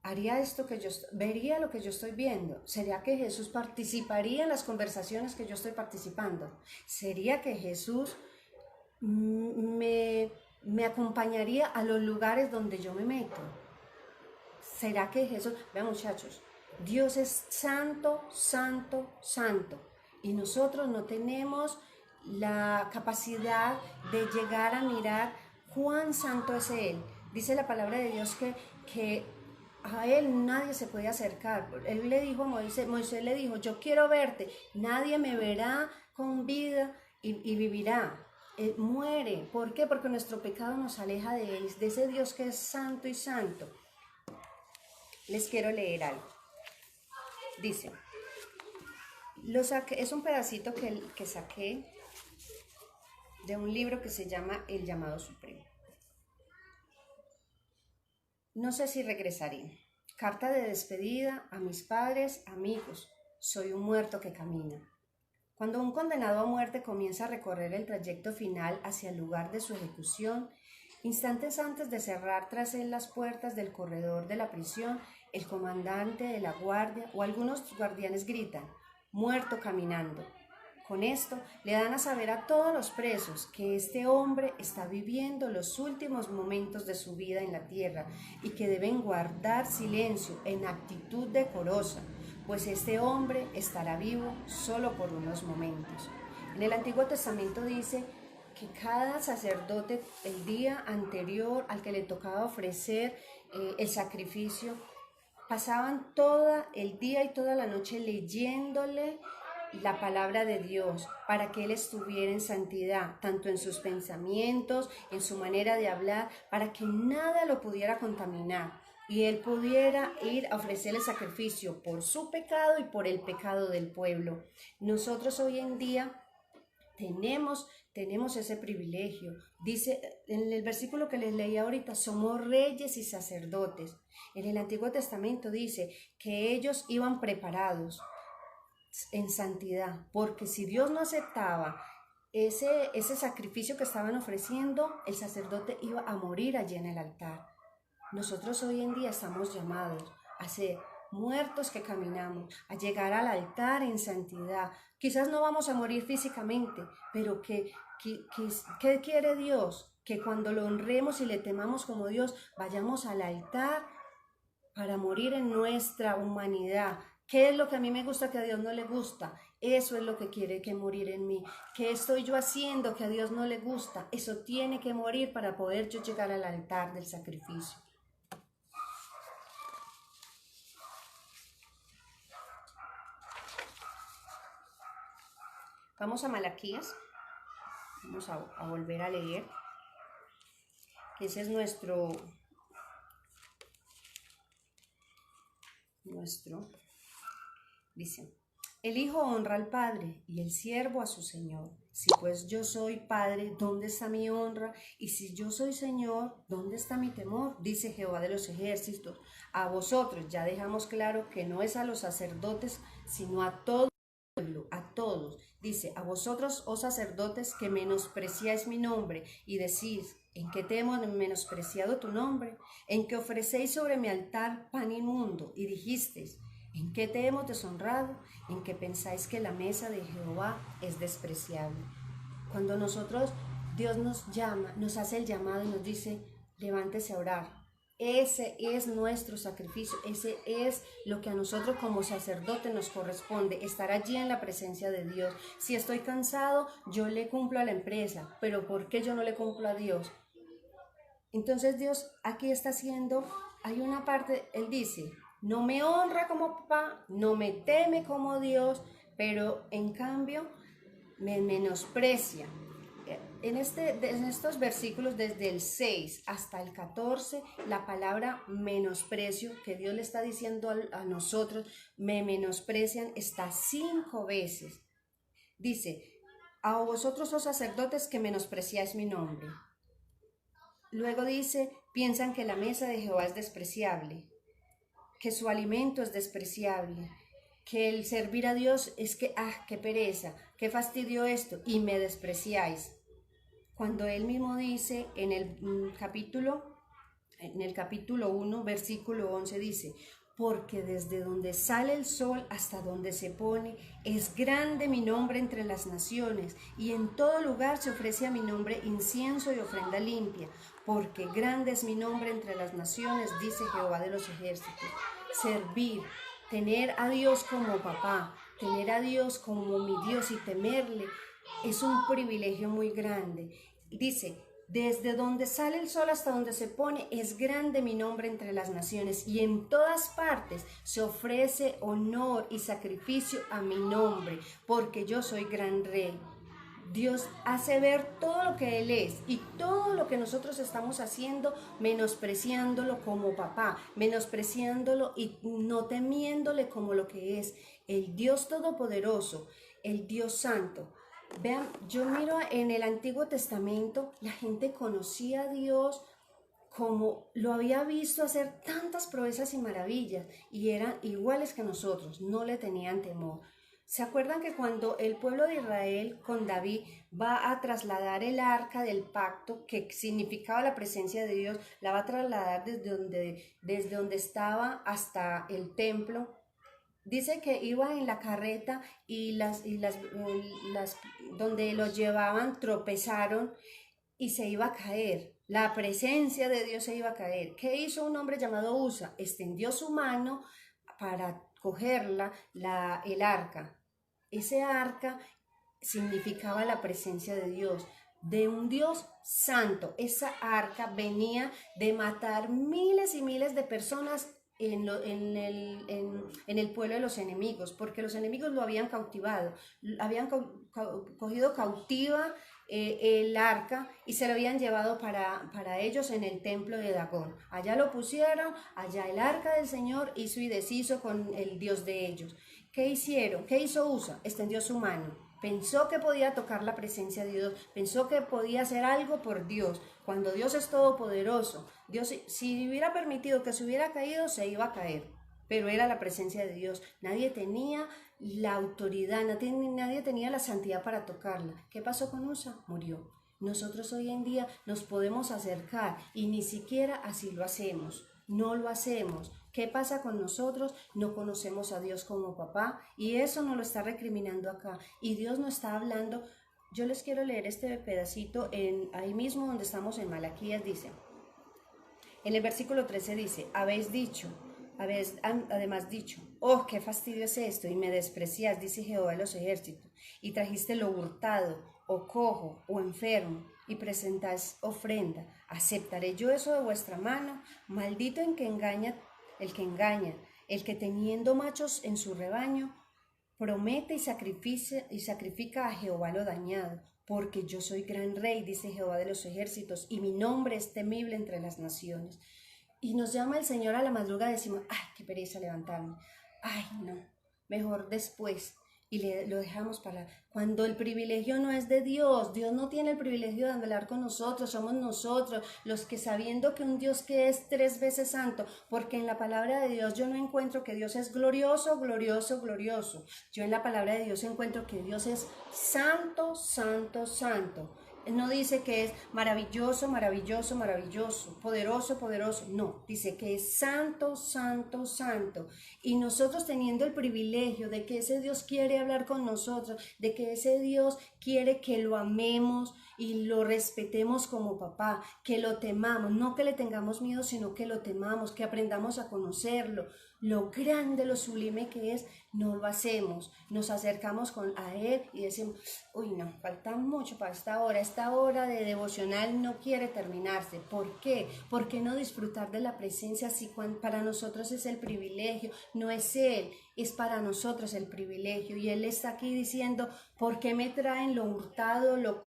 haría esto vería lo que yo estoy viendo? ¿Sería que Jesús participaría en las conversaciones que yo estoy participando? ¿Sería que Jesús me acompañaría a los lugares donde yo me meto? ¿Será que Jesús? Vean, muchachos, Dios es santo, santo, santo. Y nosotros no tenemos la capacidad de llegar a mirar cuán santo es Él. Dice la palabra de Dios que a Él nadie se puede acercar. Él le dijo a Moisés le dijo, yo quiero verte, nadie me verá con vida y vivirá. Muere. ¿Por qué? Porque nuestro pecado nos aleja de Él, de ese Dios que es santo y santo. Les quiero leer algo. Dice, es un pedacito que saqué de un libro que se llama El llamado supremo. No sé si regresaré. Carta de despedida a mis padres, amigos. Soy un muerto que camina. Cuando un condenado a muerte comienza a recorrer el trayecto final hacia el lugar de su ejecución, instantes antes de cerrar tras él las puertas del corredor de la prisión, el comandante de la guardia o algunos guardianes gritan, muerto caminando. Con esto le dan a saber a todos los presos que este hombre está viviendo los últimos momentos de su vida en la tierra y que deben guardar silencio en actitud decorosa, pues este hombre estará vivo solo por unos momentos. En el Antiguo Testamento dice que cada sacerdote el día anterior al que le tocaba ofrecer el sacrificio, pasaban todo el día y toda la noche leyéndole la palabra de Dios para que él estuviera en santidad, tanto en sus pensamientos, en su manera de hablar, para que nada lo pudiera contaminar y él pudiera ir a ofrecer el sacrificio por su pecado y por el pecado del pueblo. Nosotros hoy en día tenemos ese privilegio. Dice en el versículo que les leí ahorita, somos reyes y sacerdotes. En el Antiguo Testamento dice que ellos iban preparados en santidad, porque si Dios no aceptaba ese sacrificio que estaban ofreciendo, el sacerdote iba a morir allí en el altar. Nosotros hoy en día estamos llamados a ser muertos que caminamos, a llegar al altar en santidad. Quizás no vamos a morir físicamente, pero ¿qué quiere Dios? Que cuando lo honremos y le temamos como Dios, vayamos al altar para morir en nuestra humanidad. ¿Qué es lo que a mí me gusta que a Dios no le gusta? Eso es lo que quiere que morir en mí. ¿Qué estoy yo haciendo que a Dios no le gusta? Eso tiene que morir para poder yo llegar al altar del sacrificio. Vamos a Malaquías, vamos a volver a leer, que ese es nuestro, dice, el hijo honra al padre y el siervo a su señor. Si pues yo soy padre, ¿dónde está mi honra? Y si yo soy señor, ¿dónde está mi temor? Dice Jehová de los ejércitos. A vosotros ya dejamos claro que no es a los sacerdotes, sino a todo el pueblo, a todos. Dice, a vosotros, oh sacerdotes, que menospreciáis mi nombre y decís, ¿en qué te hemos menospreciado tu nombre? En que ofrecéis sobre mi altar pan inmundo y dijisteis, ¿en qué te hemos deshonrado? En que pensáis que la mesa de Jehová es despreciable. Cuando Dios nos llama, nos hace el llamado y nos dice, levántese a orar. Ese es nuestro sacrificio, ese es lo que a nosotros como sacerdote nos corresponde, estar allí en la presencia de Dios. Si estoy cansado, yo le cumplo a la empresa, pero ¿por qué yo no le cumplo a Dios? Entonces Dios aquí está haciendo, hay una parte, Él dice, no me honra como papá, no me teme como Dios, pero en cambio me menosprecia. En estos versículos, desde el 6 hasta el 14, la palabra menosprecio, que Dios le está diciendo a nosotros, me menosprecian, está 5 veces. Dice, a vosotros, oh sacerdotes, que menospreciáis mi nombre. Luego dice, piensan que la mesa de Jehová es despreciable, que su alimento es despreciable, que el servir a Dios es que, qué pereza, qué fastidio esto, y me despreciáis. Cuando él mismo dice en el capítulo 1, versículo 11, dice, porque desde donde sale el sol hasta donde se pone, es grande mi nombre entre las naciones, y en todo lugar se ofrece a mi nombre incienso y ofrenda limpia, porque grande es mi nombre entre las naciones, dice Jehová de los ejércitos. Servir, tener a Dios como papá, tener a Dios como mi Dios y temerle, es un privilegio muy grande. Dice, desde donde sale el sol hasta donde se pone, es grande mi nombre entre las naciones, y en todas partes se ofrece honor y sacrificio a mi nombre, porque yo soy gran rey. Dios hace ver todo lo que Él es y todo lo que nosotros estamos haciendo, menospreciándolo como papá, menospreciándolo y no temiéndole como lo que es el Dios Todopoderoso, el Dios Santo. Vean, yo miro en el Antiguo Testamento, la gente conocía a Dios como lo había visto hacer tantas proezas y maravillas, y eran iguales que nosotros, no le tenían temor. ¿Se acuerdan que cuando el pueblo de Israel con David va a trasladar el arca del pacto, que significaba la presencia de Dios, la va a trasladar desde donde estaba hasta el templo? Dice que iba en la carreta y donde lo llevaban tropezaron y se iba a caer. La presencia de Dios se iba a caer. ¿Qué hizo un hombre llamado Usa? Extendió su mano para cogerla, el arca. Ese arca significaba la presencia de Dios, de un Dios santo. Esa arca venía de matar miles y miles de personas en el pueblo de los enemigos, porque los enemigos lo habían cautivado, habían cogido cautiva el arca y se lo habían llevado para ellos en el templo de Dagón. Allá lo pusieron, allá el arca del Señor hizo y deshizo con el Dios de ellos. ¿Qué hicieron? ¿Qué hizo Usa? Extendió su mano. Pensó que podía tocar la presencia de Dios, pensó que podía hacer algo por Dios, cuando Dios es todopoderoso. Dios, si hubiera permitido que se hubiera caído, se iba a caer, pero era la presencia de Dios. Nadie tenía la autoridad, nadie tenía la santidad para tocarla. ¿Qué pasó con Usa? Murió. Nosotros hoy en día nos podemos acercar y ni siquiera así lo hacemos, no lo hacemos. ¿Qué pasa con nosotros? No conocemos a Dios como papá, y eso nos lo está recriminando acá, y Dios nos está hablando. Yo les quiero leer este pedacito ahí mismo donde estamos en Malaquías. Dice, en el versículo 13 dice, habéis además dicho, oh, qué fastidio es esto, y me desprecias, dice Jehová de los ejércitos, y trajiste lo hurtado, o cojo, o enfermo, y presentáis ofrenda. ¿Aceptaré yo eso de vuestra mano? Maldito el que engaña, el que teniendo machos en su rebaño, promete y sacrifica a Jehová lo dañado, porque yo soy gran rey, dice Jehová de los ejércitos, y mi nombre es temible entre las naciones. Y nos llama el Señor a la madrugada y decimos, ay, qué pereza levantarme, ay, no, mejor después. Y lo dejamos para cuando el privilegio no es de Dios. Dios no tiene el privilegio de hablar con nosotros, somos nosotros los que, sabiendo que un Dios que es 3 veces santo, porque en la palabra de Dios yo no encuentro que Dios es glorioso, glorioso, glorioso. Yo en la palabra de Dios encuentro que Dios es santo, santo, santo. No dice que es maravilloso, maravilloso, maravilloso, poderoso, poderoso. No, dice que es santo, santo, santo. Y nosotros teniendo el privilegio de que ese Dios quiere hablar con nosotros, de que ese Dios quiere que lo amemos y lo respetemos como papá, que lo temamos, no que le tengamos miedo, sino que lo temamos, que aprendamos a conocerlo. Lo grande, lo sublime que es, no lo hacemos. Nos acercamos a Él y decimos, uy, no, falta mucho para esta hora de devocional no quiere terminarse. ¿Por qué? ¿Por qué no disfrutar de la presencia si para nosotros es el privilegio? No es Él, es para nosotros el privilegio. Y Él está aquí diciendo, ¿por qué me traen lo hurtado, lo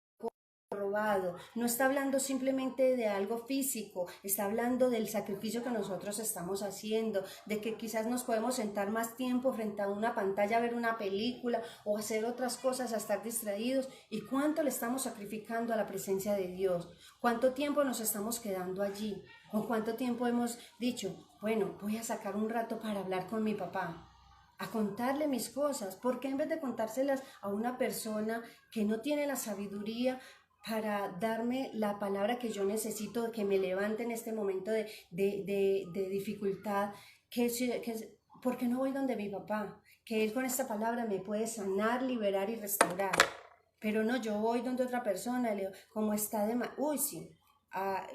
robado? No está hablando simplemente de algo físico, está hablando del sacrificio que nosotros estamos haciendo, de que quizás nos podemos sentar más tiempo frente a una pantalla a ver una película o hacer otras cosas, a estar distraídos. ¿Y cuánto le estamos sacrificando a la presencia de Dios? ¿Cuánto tiempo nos estamos quedando allí? ¿O cuánto tiempo hemos dicho, bueno, voy a sacar un rato para hablar con mi papá, a contarle mis cosas? ¿Por qué en vez de contárselas a una persona que no tiene la sabiduría para darme la palabra que yo necesito, que me levante en este momento de dificultad? ¿Por qué no voy donde mi papá? Que Él con esta palabra me puede sanar, liberar y restaurar. Pero no, yo voy donde otra persona, le digo, como está de mal, uy, sí.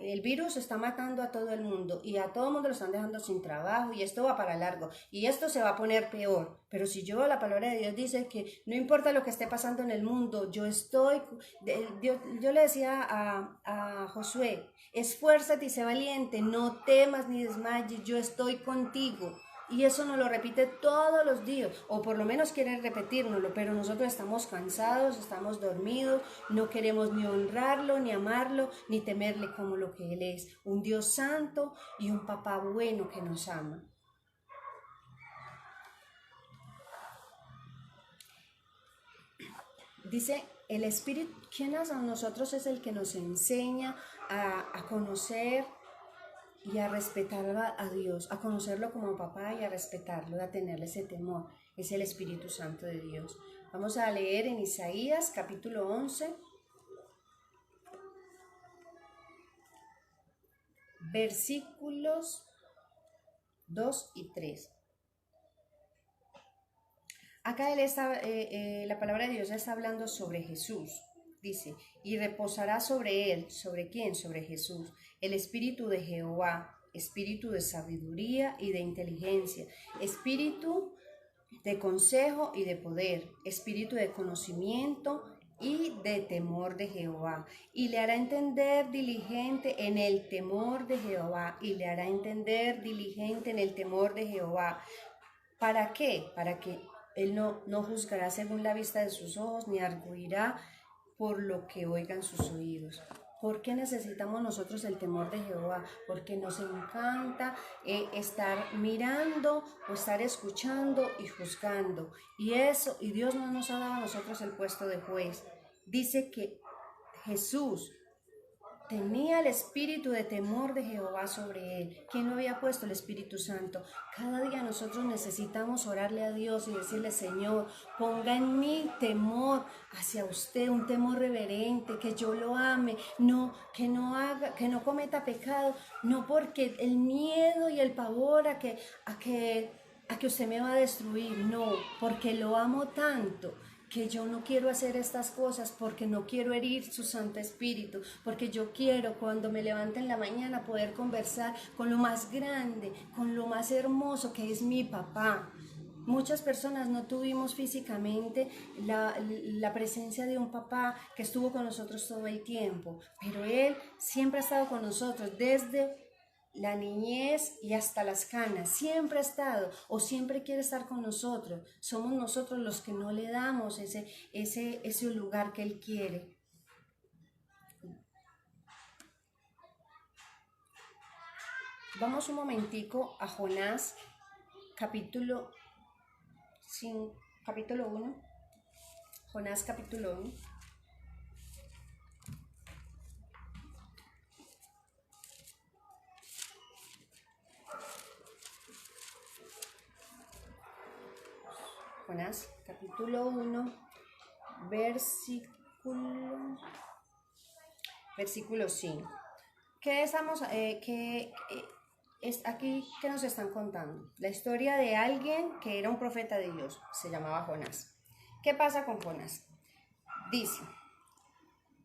El virus está matando a todo el mundo y a todo el mundo lo están dejando sin trabajo y esto va para largo y esto se va a poner peor. Pero si la palabra de Dios dice que no importa lo que esté pasando en el mundo, yo le decía a Josué, esfuérzate y sé valiente, no temas ni desmayes, yo estoy contigo. Y eso nos lo repite todos los días, o por lo menos quiere repetírnoslo, pero nosotros estamos cansados, estamos dormidos, no queremos ni honrarlo, ni amarlo, ni temerle como lo que Él es, un Dios santo y un papá bueno que nos ama. Dice, el Espíritu, ¿quién a nosotros es el que nos enseña a conocer y a respetar a Dios, a conocerlo como papá y a respetarlo, a tenerle ese temor? Es el Espíritu Santo de Dios. Vamos a leer en Isaías capítulo 11, versículos 2 y 3. Acá la palabra de Dios ya está hablando sobre Jesús. Dice, y reposará sobre él. ¿Sobre quién? Sobre Jesús. El Espíritu de Jehová, espíritu de sabiduría y de inteligencia, espíritu de consejo y de poder, espíritu de conocimiento y de temor de Jehová. Y le hará entender diligente en el temor de Jehová. Y le hará entender diligente en el temor de Jehová. ¿Para qué? Para que Él no juzgará según la vista de sus ojos, ni arguirá por lo que oigan sus oídos. ¿Por qué necesitamos nosotros el temor de Jehová? Porque nos encanta estar mirando o estar escuchando y juzgando. Y Dios no nos ha dado a nosotros el puesto de juez. Dice que Jesús tenía el espíritu de temor de Jehová sobre él. ¿Quién lo había puesto? El Espíritu Santo. Cada día nosotros necesitamos orarle a Dios y decirle, Señor, ponga en mí temor hacia usted, un temor reverente, que yo lo ame, que no cometa pecado, no porque el miedo y el pavor a que usted me va a destruir, no, porque lo amo tanto, que yo no quiero hacer estas cosas, porque no quiero herir su Santo Espíritu, porque yo quiero cuando me levante en la mañana poder conversar con lo más grande, con lo más hermoso que es mi papá. Muchas personas no tuvimos físicamente la presencia de un papá que estuvo con nosotros todo el tiempo, pero Él siempre ha estado con nosotros desde la niñez y hasta las canas, siempre ha estado o siempre quiere estar con nosotros. Somos nosotros los que no le damos ese lugar que Él quiere. Vamos un momentico a Jonás, capítulo 1. Jonás capítulo 1. Jonás capítulo 1, versículo 5. ¿Qué estamos, es aquí que nos están contando? La historia de alguien que era un profeta de Dios, se llamaba Jonás. ¿Qué pasa con Jonás? Dice,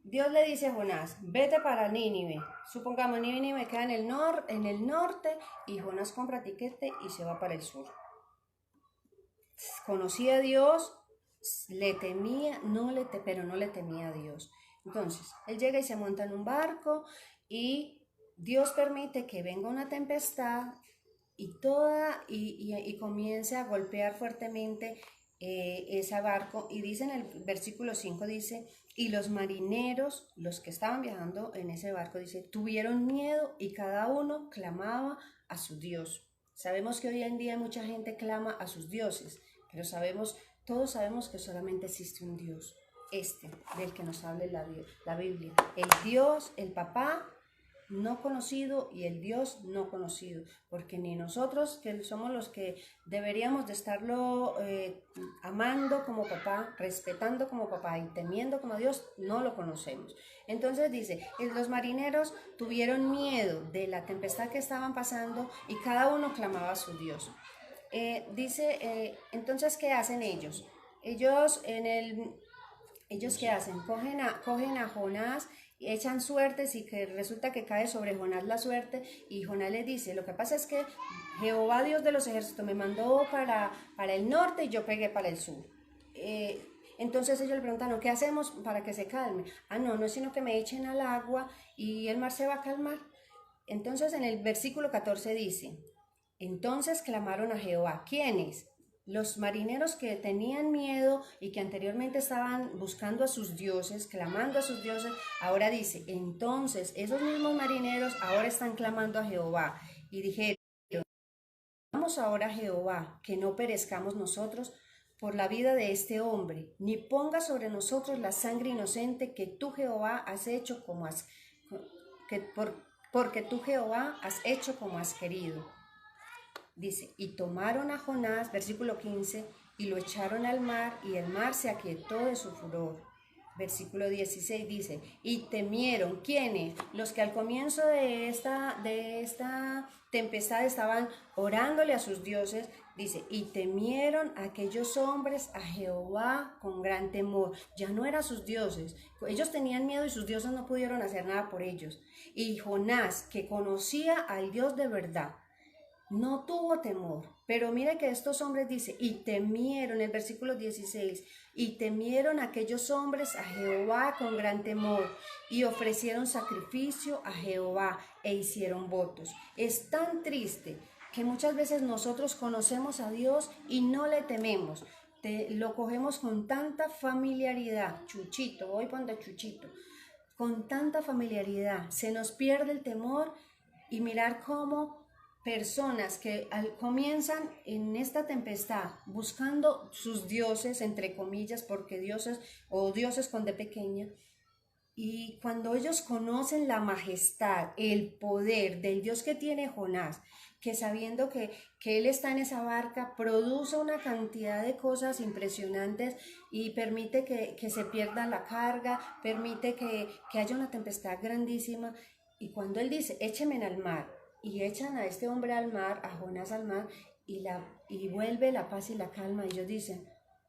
Dios le dice a Jonás, vete para Nínive. Supongamos Nínive queda en el norte y Jonás compra tiquete y se va para el sur. Conocía a Dios, le temía, pero no le temía a Dios. Entonces, él llega y se monta en un barco y Dios permite que venga una tempestad y comience a golpear fuertemente ese barco. Y dice en el versículo 5, dice, y los marineros, los que estaban viajando en ese barco, dice, tuvieron miedo y cada uno clamaba a su Dios. Sabemos que hoy en día mucha gente clama a sus dioses, pero todos sabemos que solamente existe un Dios, del que nos habla la Biblia. El Dios, el papá no conocido y el Dios no conocido, porque ni nosotros, que somos los que deberíamos de estarlo amando como papá, respetando como papá y temiendo como Dios, no lo conocemos. Entonces dice, los marineros tuvieron miedo de la tempestad que estaban pasando y cada uno clamaba a su Dios. Entonces, ¿qué hacen ellos? Ellos ¿qué hacen? Cogen a Jonás, echan suertes y que resulta que cae sobre Jonás la suerte y Jonás les dice, lo que pasa es que Jehová Dios de los ejércitos me mandó para el norte y yo pegué para el sur. Entonces ellos le preguntan, ¿qué hacemos para que se calme? No es sino que me echen al agua y el mar se va a calmar. Entonces en el versículo 14 dice, entonces clamaron a Jehová. ¿Quiénes? Los marineros que tenían miedo y que anteriormente estaban buscando a sus dioses, clamando a sus dioses, ahora dice, entonces esos mismos marineros ahora están clamando a Jehová y dijeron, vamos ahora a Jehová, que no perezcamos nosotros por la vida de este hombre, ni ponga sobre nosotros la sangre inocente que tú Jehová has hecho porque tú Jehová has hecho como has querido. Dice, y tomaron a Jonás, versículo 15, y lo echaron al mar, y el mar se aquietó de su furor. Versículo 16 dice, y temieron, ¿quiénes? Los que al comienzo de esta tempestad estaban orándole a sus dioses, dice, y temieron aquellos hombres a Jehová con gran temor. Ya no eran sus dioses, ellos tenían miedo y sus dioses no pudieron hacer nada por ellos. Y Jonás, que conocía al Dios de verdad, no tuvo temor, pero mire que estos hombres dice, y temieron, el versículo 16, y temieron aquellos hombres a Jehová con gran temor, y ofrecieron sacrificio a Jehová, e hicieron votos. Es tan triste que muchas veces nosotros conocemos a Dios y no le tememos, lo cogemos con tanta familiaridad, Chuchito, voy donde Chuchito, con tanta familiaridad, se nos pierde el temor y mirar cómo personas que comienzan en esta tempestad buscando sus dioses, entre comillas, porque dioses con D pequeña, y cuando ellos conocen la majestad, el poder del Dios que tiene Jonás, que sabiendo que él está en esa barca, produce una cantidad de cosas impresionantes y permite que se pierda la carga, permite que haya una tempestad grandísima, y cuando él dice, échenme al mar, y echan a este hombre al mar, a Jonás al mar, y vuelve la paz y la calma. Ellos dicen,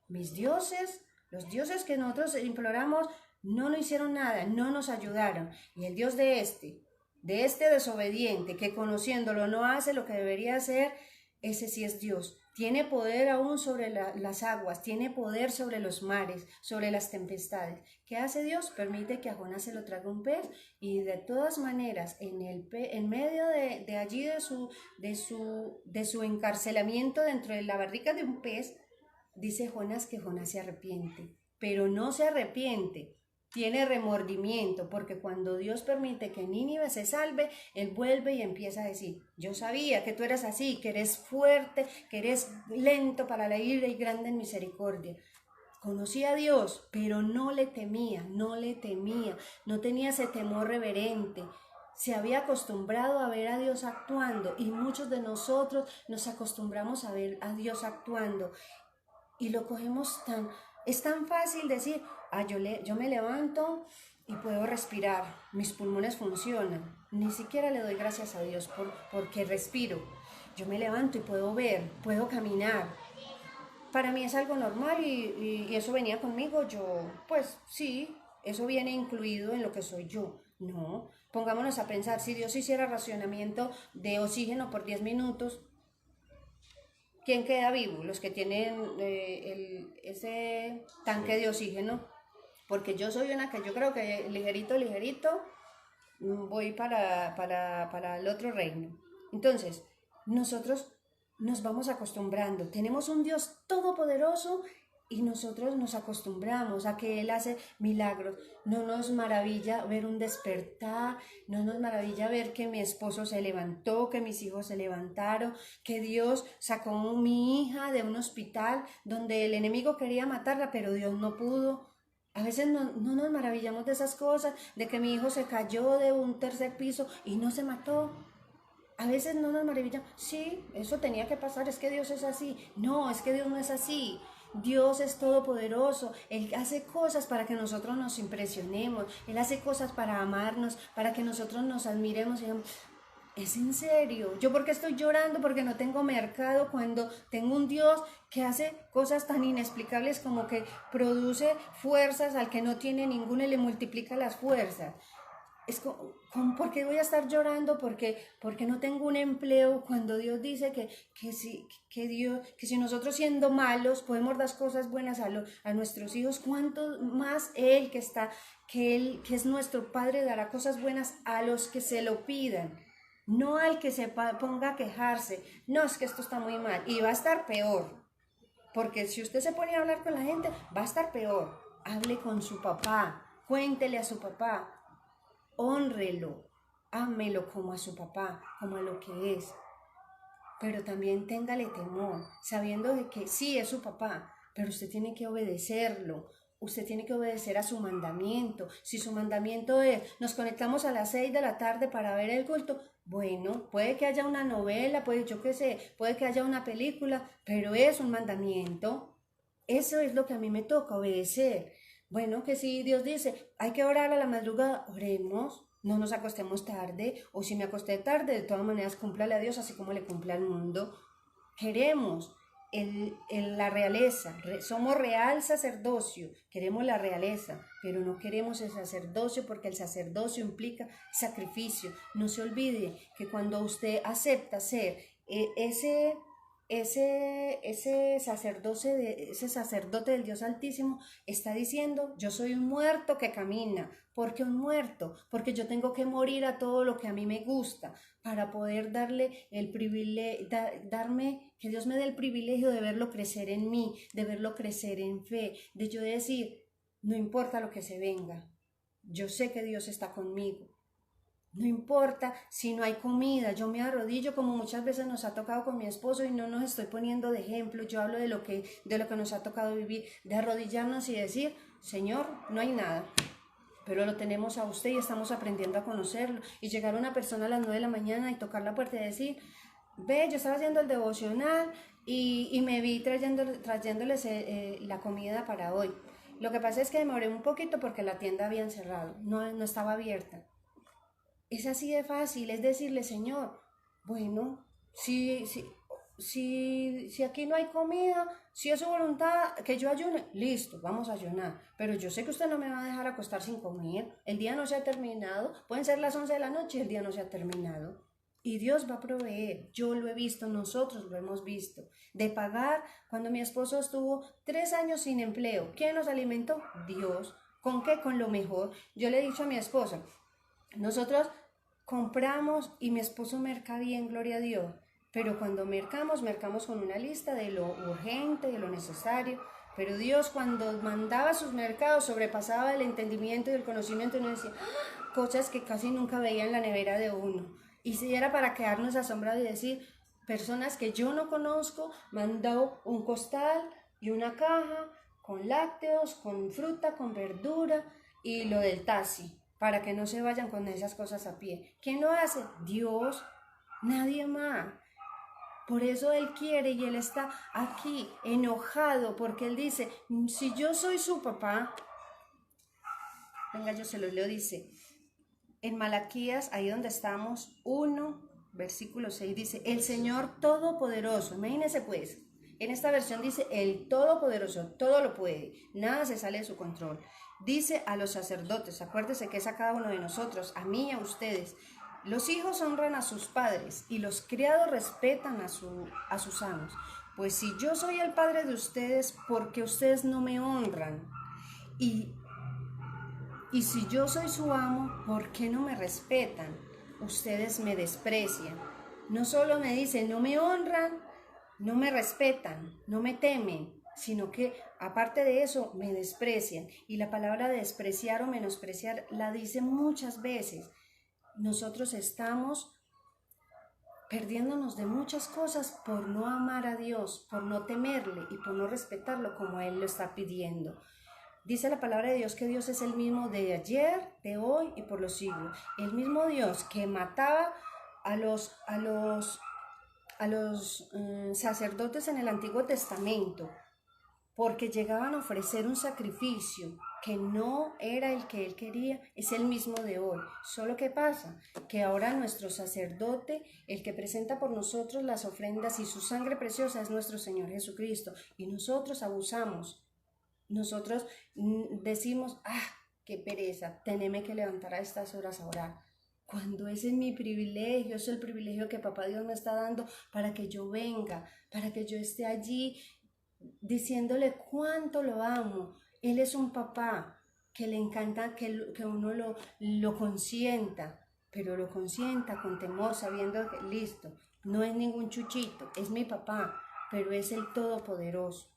mis dioses, los dioses que nosotros imploramos, no nos hicieron nada, no nos ayudaron. Y el Dios de este desobediente, que conociéndolo no hace lo que debería hacer, ese sí es Dios. tiene poder aún sobre las aguas, tiene poder sobre los mares, sobre las tempestades. ¿Qué hace Dios? Permite que a Jonás se lo trague un pez y de todas maneras, en medio de allí de su encarcelamiento dentro de la barriga de un pez, dice Jonás que Jonás se arrepiente, pero no se arrepiente. Tiene remordimiento, porque cuando Dios permite que Nínive se salve, Él vuelve y empieza a decir, yo sabía que tú eras así, que eres fuerte, que eres lento para la ira y grande en misericordia. Conocía a Dios, pero no le temía, no tenía ese temor reverente. Se había acostumbrado a ver a Dios actuando y muchos de nosotros nos acostumbramos a ver a Dios actuando y lo cogemos es tan fácil decir, yo me levanto y puedo respirar, mis pulmones funcionan. Ni siquiera le doy gracias a Dios porque respiro. Yo me levanto y puedo ver, puedo caminar. Para mí es algo normal y eso venía conmigo. Pues sí, eso viene incluido en lo que soy yo. No, pongámonos a pensar, si Dios hiciera racionamiento de oxígeno por 10 minutos, ¿quién queda vivo? Los que tienen ese tanque de oxígeno. Porque yo soy una que yo creo que ligerito voy para el otro reino. Entonces, nosotros nos vamos acostumbrando. Tenemos un Dios todopoderoso y nosotros nos acostumbramos a que Él hace milagros. No nos maravilla ver un despertar, no nos maravilla ver que mi esposo se levantó, que mis hijos se levantaron, que Dios sacó a mi hija de un hospital donde el enemigo quería matarla, pero Dios no pudo. A veces no nos maravillamos de esas cosas, de que mi hijo se cayó de un 3er piso y no se mató. A veces no nos maravillamos, sí, eso tenía que pasar, es que Dios es así. No, es que Dios no es así. Dios es todopoderoso, Él hace cosas para que nosotros nos impresionemos, Él hace cosas para amarnos, para que nosotros nos admiremos y digamos, ¿es en serio? ¿Yo por qué estoy llorando? Porque no tengo mercado cuando tengo un Dios que hace cosas tan inexplicables como que produce fuerzas al que no tiene ninguna y le multiplica las fuerzas. ¿Por qué voy a estar llorando? Porque no tengo un empleo cuando Dios dice que si nosotros siendo malos podemos dar cosas buenas a nuestros hijos, ¿cuánto más Él que es nuestro Padre dará cosas buenas a los que se lo pidan? No al que se ponga a quejarse, no, es que esto está muy mal y va a estar peor, porque si usted se pone a hablar con la gente, va a estar peor. Hable con su papá, cuéntele a su papá, hónrelo, ámelo como a su papá, como a lo que es, pero también téngale temor, sabiendo de que sí es su papá, pero usted tiene que obedecerlo. Usted tiene que obedecer a su mandamiento. Si su mandamiento es, nos conectamos a las 6 de la tarde para ver el culto, bueno, puede que haya una novela, puede que haya una película, pero es un mandamiento. Eso es lo que a mí me toca, obedecer. Bueno, que si Dios dice, hay que orar a la madrugada, oremos, no nos acostemos tarde, o si me acosté tarde, de todas maneras cúmplale a Dios así como le cumple al mundo. Queremos la realeza, somos real sacerdocio, queremos la realeza, pero no queremos el sacerdocio porque el sacerdocio implica sacrificio. No se olvide que cuando usted acepta ser ese sacerdote del Dios Altísimo, está diciendo, yo soy un muerto que camina. ¿Por qué un muerto? Porque yo tengo que morir a todo lo que a mí me gusta para poder darle el privilegio, que Dios me dé el privilegio de verlo crecer en mí, de verlo crecer en fe, de yo decir, no importa lo que se venga, yo sé que Dios está conmigo. No importa si no hay comida, yo me arrodillo como muchas veces nos ha tocado con mi esposo y no nos estoy poniendo de ejemplo, yo hablo de lo que nos ha tocado vivir, de arrodillarnos y decir, Señor, no hay nada, pero lo tenemos a usted y estamos aprendiendo a conocerlo. Y llegar una persona a las 9 de la mañana y tocar la puerta y decir, ve, yo estaba haciendo el devocional y me vi trayéndoles la comida para hoy. Lo que pasa es que demoré un poquito porque la tienda habían cerrado, no estaba abierta. Es así de fácil, es decirle, Señor, bueno, si aquí no hay comida, si es su voluntad que yo ayune, listo, vamos a ayunar. Pero yo sé que usted no me va a dejar acostar sin comer. El día no se ha terminado, pueden ser las 11 de la noche y el día no se ha terminado. Y Dios va a proveer. Yo lo he visto, nosotros lo hemos visto. De pagar, cuando mi esposo estuvo 3 años sin empleo, ¿quién nos alimentó? Dios. ¿Con qué? Con lo mejor. Yo le he dicho a mi esposa, nosotros compramos y mi esposo merca bien, gloria a Dios. Pero cuando mercamos con una lista de lo urgente, de lo necesario. Pero Dios cuando mandaba sus mercados sobrepasaba el entendimiento y el conocimiento y uno decía cosas que casi nunca veía en la nevera de uno. Y si era para quedarnos asombrados y decir, personas que yo no conozco, mandó un costal y una caja con lácteos, con fruta, con verdura y lo del taxi, para que no se vayan con esas cosas a pie. ¿Quién lo hace? Dios, nadie más. Por eso Él quiere y Él está aquí enojado porque Él dice, si yo soy su papá, venga yo se los leo, dice, en Malaquías, ahí donde estamos, 1, versículo 6, dice, el Señor Todopoderoso, imagínense pues, en esta versión dice, el Todopoderoso, todo lo puede, nada se sale de su control. Dice a los sacerdotes, acuérdense que es a cada uno de nosotros, a mí y a ustedes, los hijos honran a sus padres y los criados respetan a sus amos. Pues si yo soy el padre de ustedes, ¿por qué ustedes no me honran? Y si yo soy su amo, ¿por qué no me respetan? Ustedes me desprecian. No solo me dicen, no me honran, no me respetan, no me temen, sino que aparte de eso me desprecian. Y la palabra despreciar o menospreciar la dice muchas veces. Nosotros estamos perdiéndonos de muchas cosas por no amar a Dios, por no temerle y por no respetarlo como Él lo está pidiendo. Dice la palabra de Dios que Dios es el mismo de ayer, de hoy y por los siglos. El mismo Dios que mataba a los sacerdotes en el Antiguo Testamento porque llegaban a ofrecer un sacrificio que no era el que Él quería, es el mismo de hoy. Solo que pasa que ahora nuestro sacerdote, el que presenta por nosotros las ofrendas y su sangre preciosa es nuestro Señor Jesucristo. Y nosotros abusamos. Nosotros decimos, qué pereza, tenerme que levantar a estas horas a orar. Cuando ese es mi privilegio, es el privilegio que Papá Dios me está dando para que yo venga, para que yo esté allí diciéndole cuánto lo amo. Él es un papá que le encanta que uno lo consienta, pero lo consienta con temor, sabiendo que listo, no es ningún chuchito, es mi papá, pero es el Todopoderoso.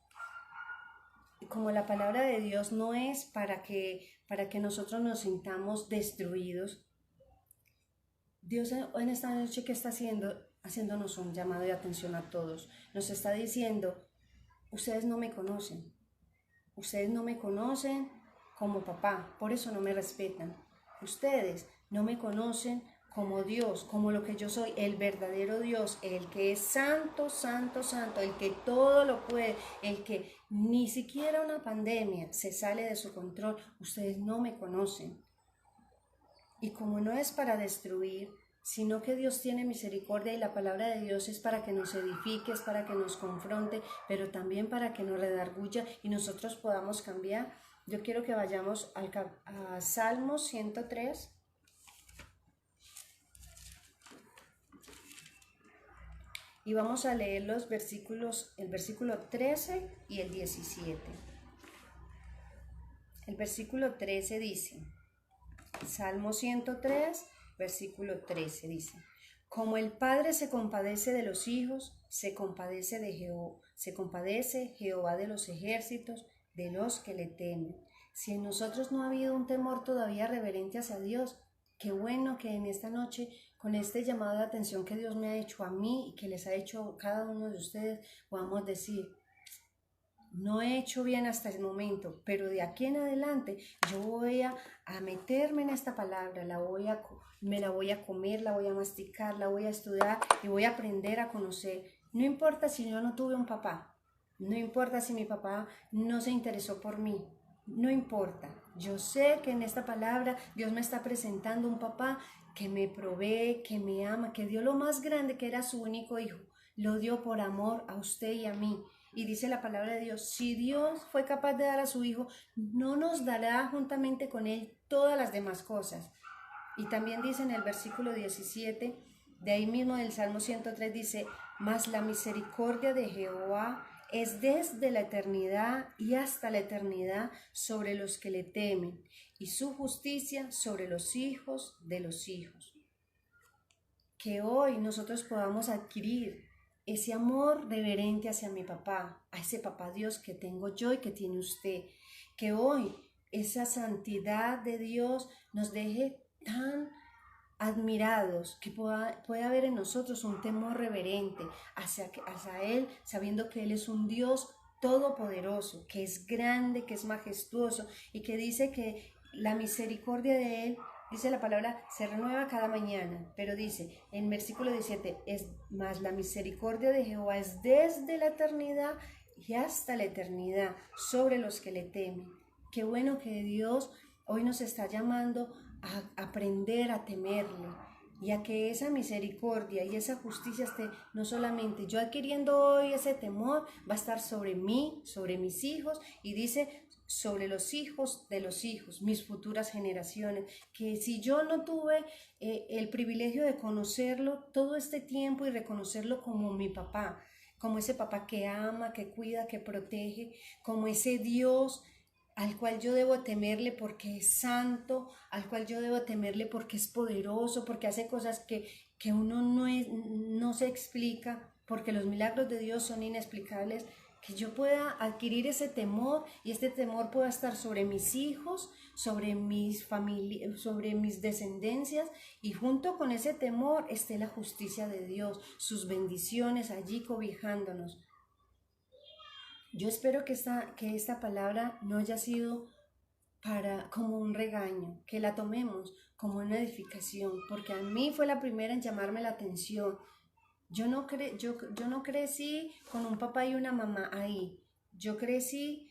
Como la palabra de Dios no es para que nosotros nos sintamos destruidos, Dios en esta noche que está haciéndonos un llamado de atención a todos, nos está diciendo, ustedes no me conocen como papá, por eso no me respetan. Ustedes no me conocen como Dios, como lo que yo soy, el verdadero Dios, el que es santo, santo, santo, el que todo lo puede, el que ni siquiera una pandemia se sale de su control. Ustedes no me conocen. Y como no es para destruir, sino que Dios tiene misericordia y la palabra de Dios es para que nos edifique, es para que nos confronte, pero también para que nos redarguya y nosotros podamos cambiar. Yo quiero que vayamos a Salmos 103. Y vamos a leer los versículos, el versículo 13 y el 17. El versículo 13 dice, Salmo 103, versículo 13 dice, como el Padre se compadece de los hijos, se compadece Jehová de los ejércitos, de los que le temen. Si en nosotros no ha habido un temor todavía reverente hacia Dios, qué bueno que en esta noche, con este llamado de atención que Dios me ha hecho a mí y que les ha hecho a cada uno de ustedes, podamos decir, no he hecho bien hasta el momento, pero de aquí en adelante yo voy a meterme en esta palabra, me la voy a comer, la voy a masticar, la voy a estudiar y voy a aprender a conocer. No importa si yo no tuve un papá, no importa si mi papá no se interesó por mí, no importa. Yo sé que en esta palabra Dios me está presentando un papá que me provee, que me ama, que dio lo más grande que era su único hijo, lo dio por amor a usted y a mí. Y dice la palabra de Dios, si Dios fue capaz de dar a su hijo, no nos dará juntamente con él todas las demás cosas. Y también dice en el versículo 17, De ahí mismo del Salmo 103 dice, mas la misericordia de Jehová es desde la eternidad y hasta la eternidad sobre los que le temen, y su justicia sobre los hijos de los hijos. Que hoy nosotros podamos adquirir ese amor reverente hacia mi papá, a ese papá Dios que tengo yo y que tiene usted. Que hoy esa santidad de Dios nos deje tan admirados, que pueda haber en nosotros un temor reverente hacia Él, sabiendo que Él es un Dios todopoderoso, que es grande, que es majestuoso y que dice que la misericordia de Él, dice la palabra, se renueva cada mañana, pero dice en versículo 17, es más la misericordia de Jehová es desde la eternidad y hasta la eternidad sobre los que le temen. Qué bueno que Dios hoy nos está llamando a aprender a temerle y a que esa misericordia y esa justicia esté no solamente yo adquiriendo hoy ese temor, va a estar sobre mí, sobre mis hijos, y dice sobre los hijos de los hijos, mis futuras generaciones, que si yo no tuve el privilegio de conocerlo todo este tiempo y reconocerlo como mi papá, como ese papá que ama, que cuida, que protege, como ese Dios al cual yo debo temerle porque es santo, al cual yo debo temerle porque es poderoso, porque hace cosas que uno no se explica, porque los milagros de Dios son inexplicables, que yo pueda adquirir ese temor y este temor pueda estar sobre mis hijos, sobre mis familias, sobre mis descendencias, y junto con ese temor esté la justicia de Dios, sus bendiciones allí cobijándonos. Yo espero que esta palabra no haya sido como un regaño, que la tomemos como una edificación, porque a mí fue la primera en llamarme la atención. Yo no crecí con un papá y una mamá ahí. Yo crecí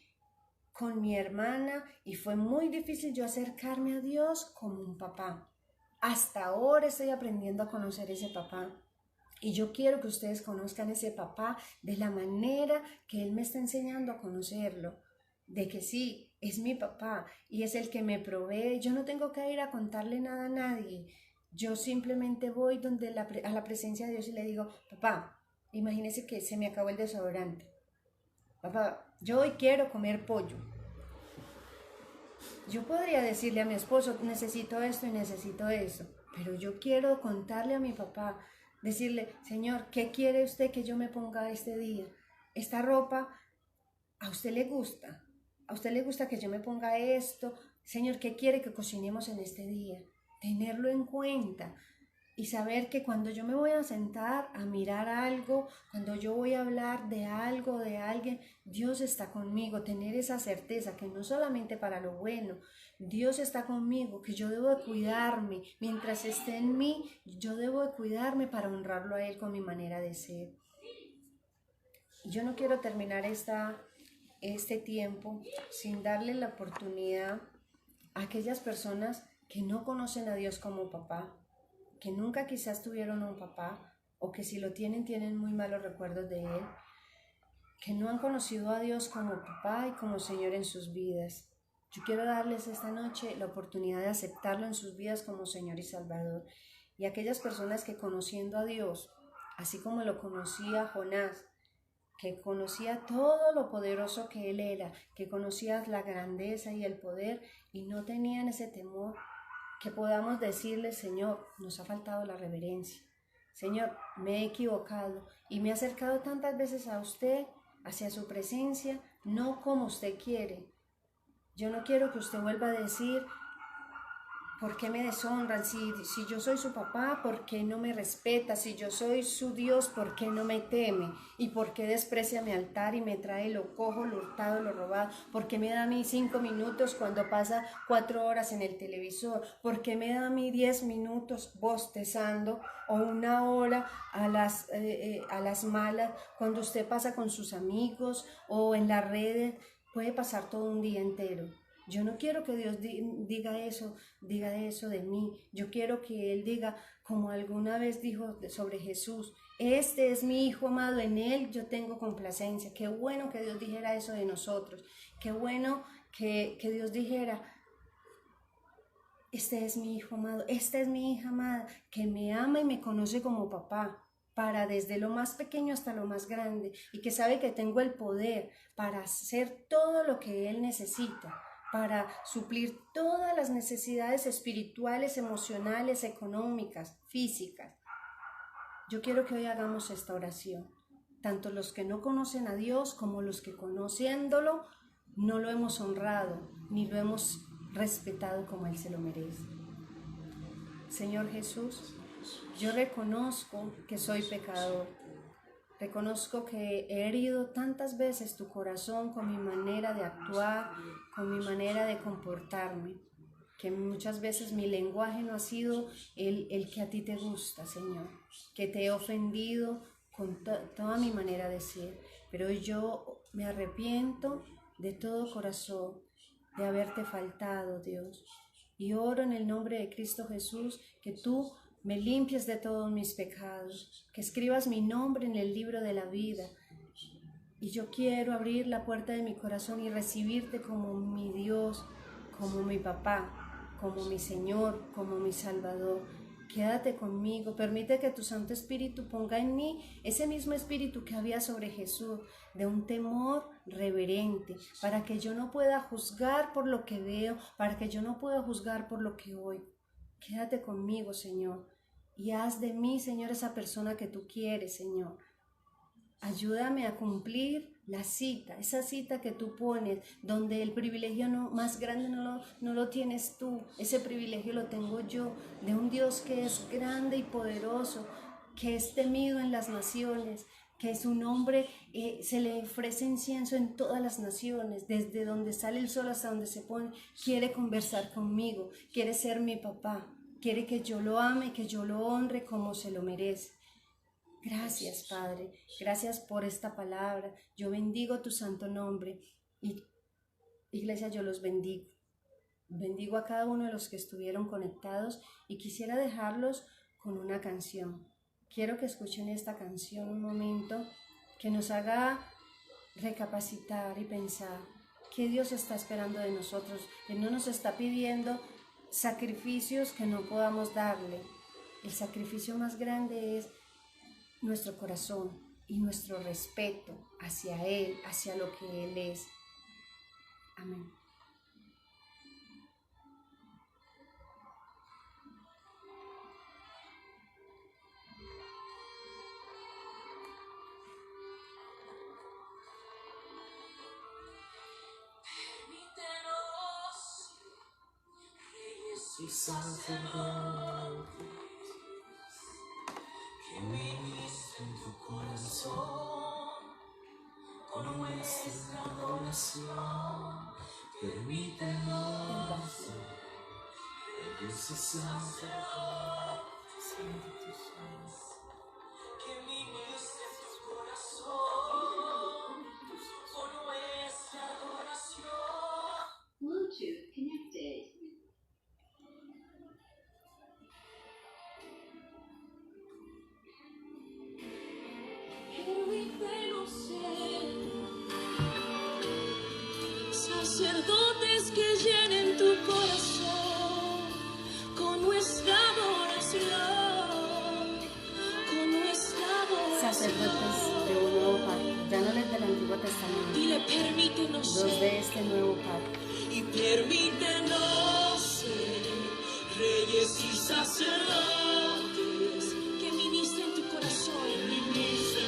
con mi hermana y fue muy difícil yo acercarme a Dios como un papá. Hasta ahora estoy aprendiendo a conocer ese papá. Y yo quiero que ustedes conozcan ese papá de la manera que él me está enseñando a conocerlo. De que sí, es mi papá y es el que me provee. Yo no tengo que ir a contarle nada a nadie. Yo simplemente voy a la presencia de Dios y le digo, papá, imagínese que se me acabó el desodorante. Papá, yo hoy quiero comer pollo. Yo podría decirle a mi esposo, necesito esto y necesito eso, pero yo quiero contarle a mi papá, decirle, Señor, ¿qué quiere usted que yo me ponga este día? Esta ropa, ¿a usted le gusta? ¿A usted le gusta que yo me ponga esto? Señor, ¿qué quiere que cocinemos en este día? Tenerlo en cuenta y saber que cuando yo me voy a sentar a mirar algo, cuando yo voy a hablar de algo, de alguien, Dios está conmigo, tener esa certeza que no solamente para lo bueno, Dios está conmigo, que yo debo de cuidarme, mientras esté en mí, yo debo de cuidarme para honrarlo a Él con mi manera de ser. Yo no quiero terminar este tiempo sin darle la oportunidad a aquellas personas que no conocen a Dios como papá, que nunca quizás tuvieron un papá, o que si lo tienen muy malos recuerdos de Él, que no han conocido a Dios como papá y como Señor en sus vidas. Yo quiero darles esta noche la oportunidad de aceptarlo en sus vidas como Señor y Salvador. Y aquellas personas que conociendo a Dios, así como lo conocía Jonás, que conocía todo lo poderoso que Él era, que conocía la grandeza y el poder y no tenían ese temor, que podamos decirle, Señor, nos ha faltado la reverencia. Señor, me he equivocado y me he acercado tantas veces a usted, hacia su presencia, no como usted quiere. Yo no quiero que usted vuelva a decir, ¿por qué me deshonran? Si yo soy su papá, ¿por qué no me respeta? Si yo soy su Dios, ¿por qué no me teme? ¿Y por qué desprecia mi altar y me trae lo cojo, lo hurtado, lo robado? ¿Por qué me da a mí 5 minutos cuando pasa 4 horas en el televisor? ¿Por qué me da a mí 10 minutos bostezando o 1 hora a las malas cuando usted pasa con sus amigos o en las redes? Puede pasar todo un día entero. Yo no quiero que Dios diga eso de mí. Yo quiero que Él diga, como alguna vez dijo sobre Jesús, este es mi Hijo amado, en Él yo tengo complacencia. Qué bueno que Dios dijera eso de nosotros. Qué bueno que Dios dijera, este es mi hijo amado, esta es mi hija amada, que me ama y me conoce como papá, para desde lo más pequeño hasta lo más grande, y que sabe que tengo el poder para hacer todo lo que Él necesita, para suplir todas las necesidades espirituales, emocionales, económicas, físicas. Yo quiero que hoy hagamos esta oración, tanto los que no conocen a Dios como los que conociéndolo no lo hemos honrado ni lo hemos respetado como Él se lo merece. Señor Jesús, yo reconozco que soy pecador. Reconozco que he herido tantas veces tu corazón con mi manera de actuar, con mi manera de comportarme, que muchas veces mi lenguaje no ha sido el que a ti te gusta, Señor, que te he ofendido con toda mi manera de ser. Pero yo me arrepiento de todo corazón de haberte faltado, Dios. Y oro en el nombre de Cristo Jesús que tú me limpies de todos mis pecados, que escribas mi nombre en el libro de la vida. Y yo quiero abrir la puerta de mi corazón y recibirte como mi Dios, como mi papá, como mi Señor, como mi Salvador. Quédate conmigo, permite que tu Santo Espíritu ponga en mí ese mismo espíritu que había sobre Jesús, de un temor reverente, para que yo no pueda juzgar por lo que veo, para que yo no pueda juzgar por lo que oigo. Quédate conmigo, Señor, y haz de mí, Señor, esa persona que tú quieres, Señor. Ayúdame a cumplir la cita, esa cita que tú pones, donde el privilegio más grande no lo tienes tú, ese privilegio lo tengo yo, de un Dios que es grande y poderoso, que es temido en las naciones, que su nombre se le ofrece incienso en todas las naciones, desde donde sale el sol hasta donde se pone. Quiere conversar conmigo, quiere ser mi papá, quiere que yo lo ame, que yo lo honre como se lo merece. Gracias, Padre, gracias por esta palabra. Yo bendigo tu santo nombre y, Iglesia, yo los bendigo. Bendigo a cada uno de los que estuvieron conectados y quisiera dejarlos con una canción. Quiero que escuchen esta canción un momento, que nos haga recapacitar y pensar qué Dios está esperando de nosotros. Él no nos está pidiendo sacrificios que no podamos darle. El sacrificio más grande es nuestro corazón y nuestro respeto hacia Él, hacia lo que Él es. Amén. Y sacerdotes que viniste en tu corazón con nuestra adoración, permítenos ser reyes y sacerdotes que viniste en tu corazón con nuestra adoración. Bluetooth connected. Sacerdotes que llenen tu corazón con nuestra adoración, con nuestra adoración. Sacerdotes de un nuevo pacto, ya no les del Antiguo Testamento, Dile, permítenos los ser, de este nuevo pacto. y permítenos ser reyes y sacerdotes que ministren tu corazón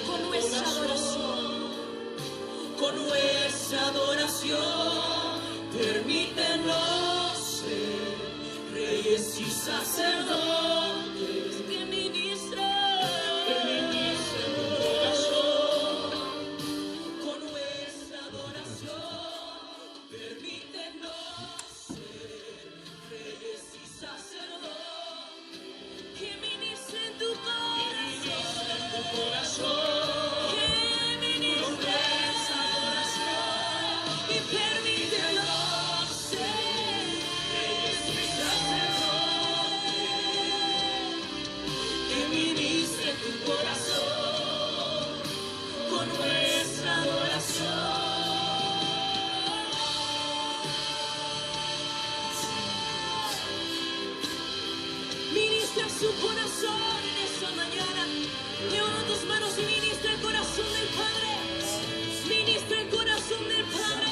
con nuestra adoración, con nuestra adoración. Permítenos ser reyes y sacerdotes que ministren tu corazón con nuestra adoración. Permítenos ser reyes y sacerdotes que ministren tu corazón, que ministren esa adoración y permítenos su corazón en esta mañana. Levanta tus manos y ministra el corazón del Padre. Ministra el corazón del Padre.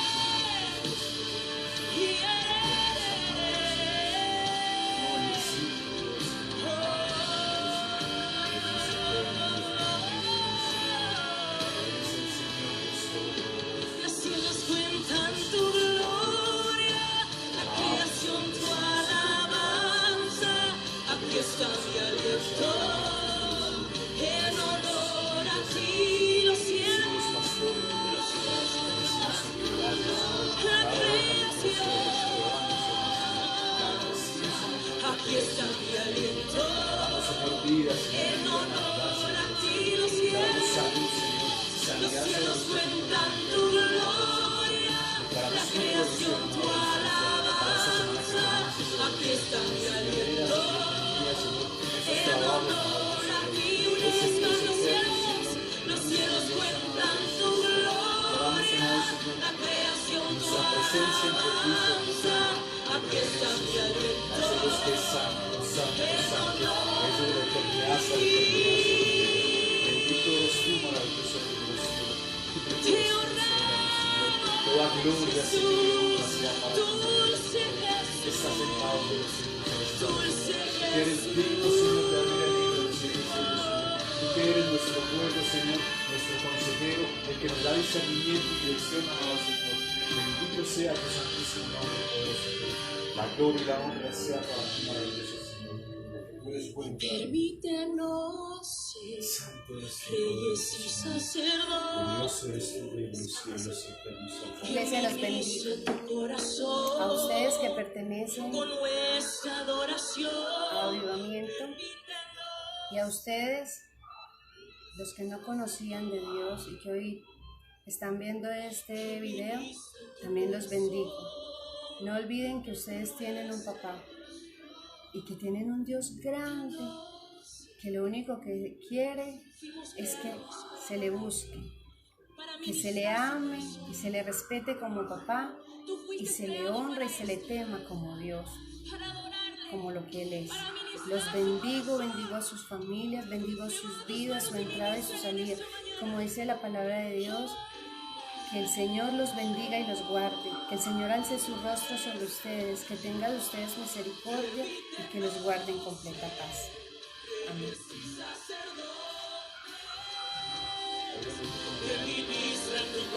Las cielos cuentan tu gloria, la creación tu alabanza. Aquí está mi aliento, en honor a ti los cielos, la creación. Aquí está mi aliento, en honor a ti los cielos. Los cielos cuentan tu gloria, la creación tu alabanza. Aquí está mi aliento, en honor a ti. Una vez más los cielos cuentan tu gloria, la creación tu alabanza. Aquí está mi aliento, en honor a ti. Te honramos, Toda gloria, Señor, sea para ti. dulce Estás Jesús, sentado en los cielos. dulce Tú que eres Jesús. digno, Señor, de abrir el libro de los cielos, Señor. Tú que eres nuestro pueblo, Señor, nuestro consejero, el que nos da discernimiento y dirección, amado Señor. Bendito sea tu santísimo nombre, poderoso Dios. La gloria y la honra sea para ti, maravilloso Señor. Tú eres buen Padre. Permítenos ser Santo eres tu reyes y poder, sacerdotes. glorioso eres tu reino en los cielos eternos. Iglesia los bendiga. Tu corazón A ustedes que pertenecen con nuestra adoración. a Avivamiento y a ustedes, los que no conocían de Dios y que hoy están viendo este video, también los bendigo. No olviden que ustedes tienen un papá y que tienen un Dios grande, que lo único que quiere es que se le busque, que se le ame y se le respete como papá y se le honre y se le tema como Dios, como lo que Él es. Los bendigo, bendigo a sus familias, bendigo sus vidas, su entrada y su salida. Como dice la palabra de Dios, que el Señor los bendiga y los guarde, que el Señor alce su rostro sobre ustedes, que tenga de ustedes misericordia y que los guarde en completa paz. Amén. Que ministra en tu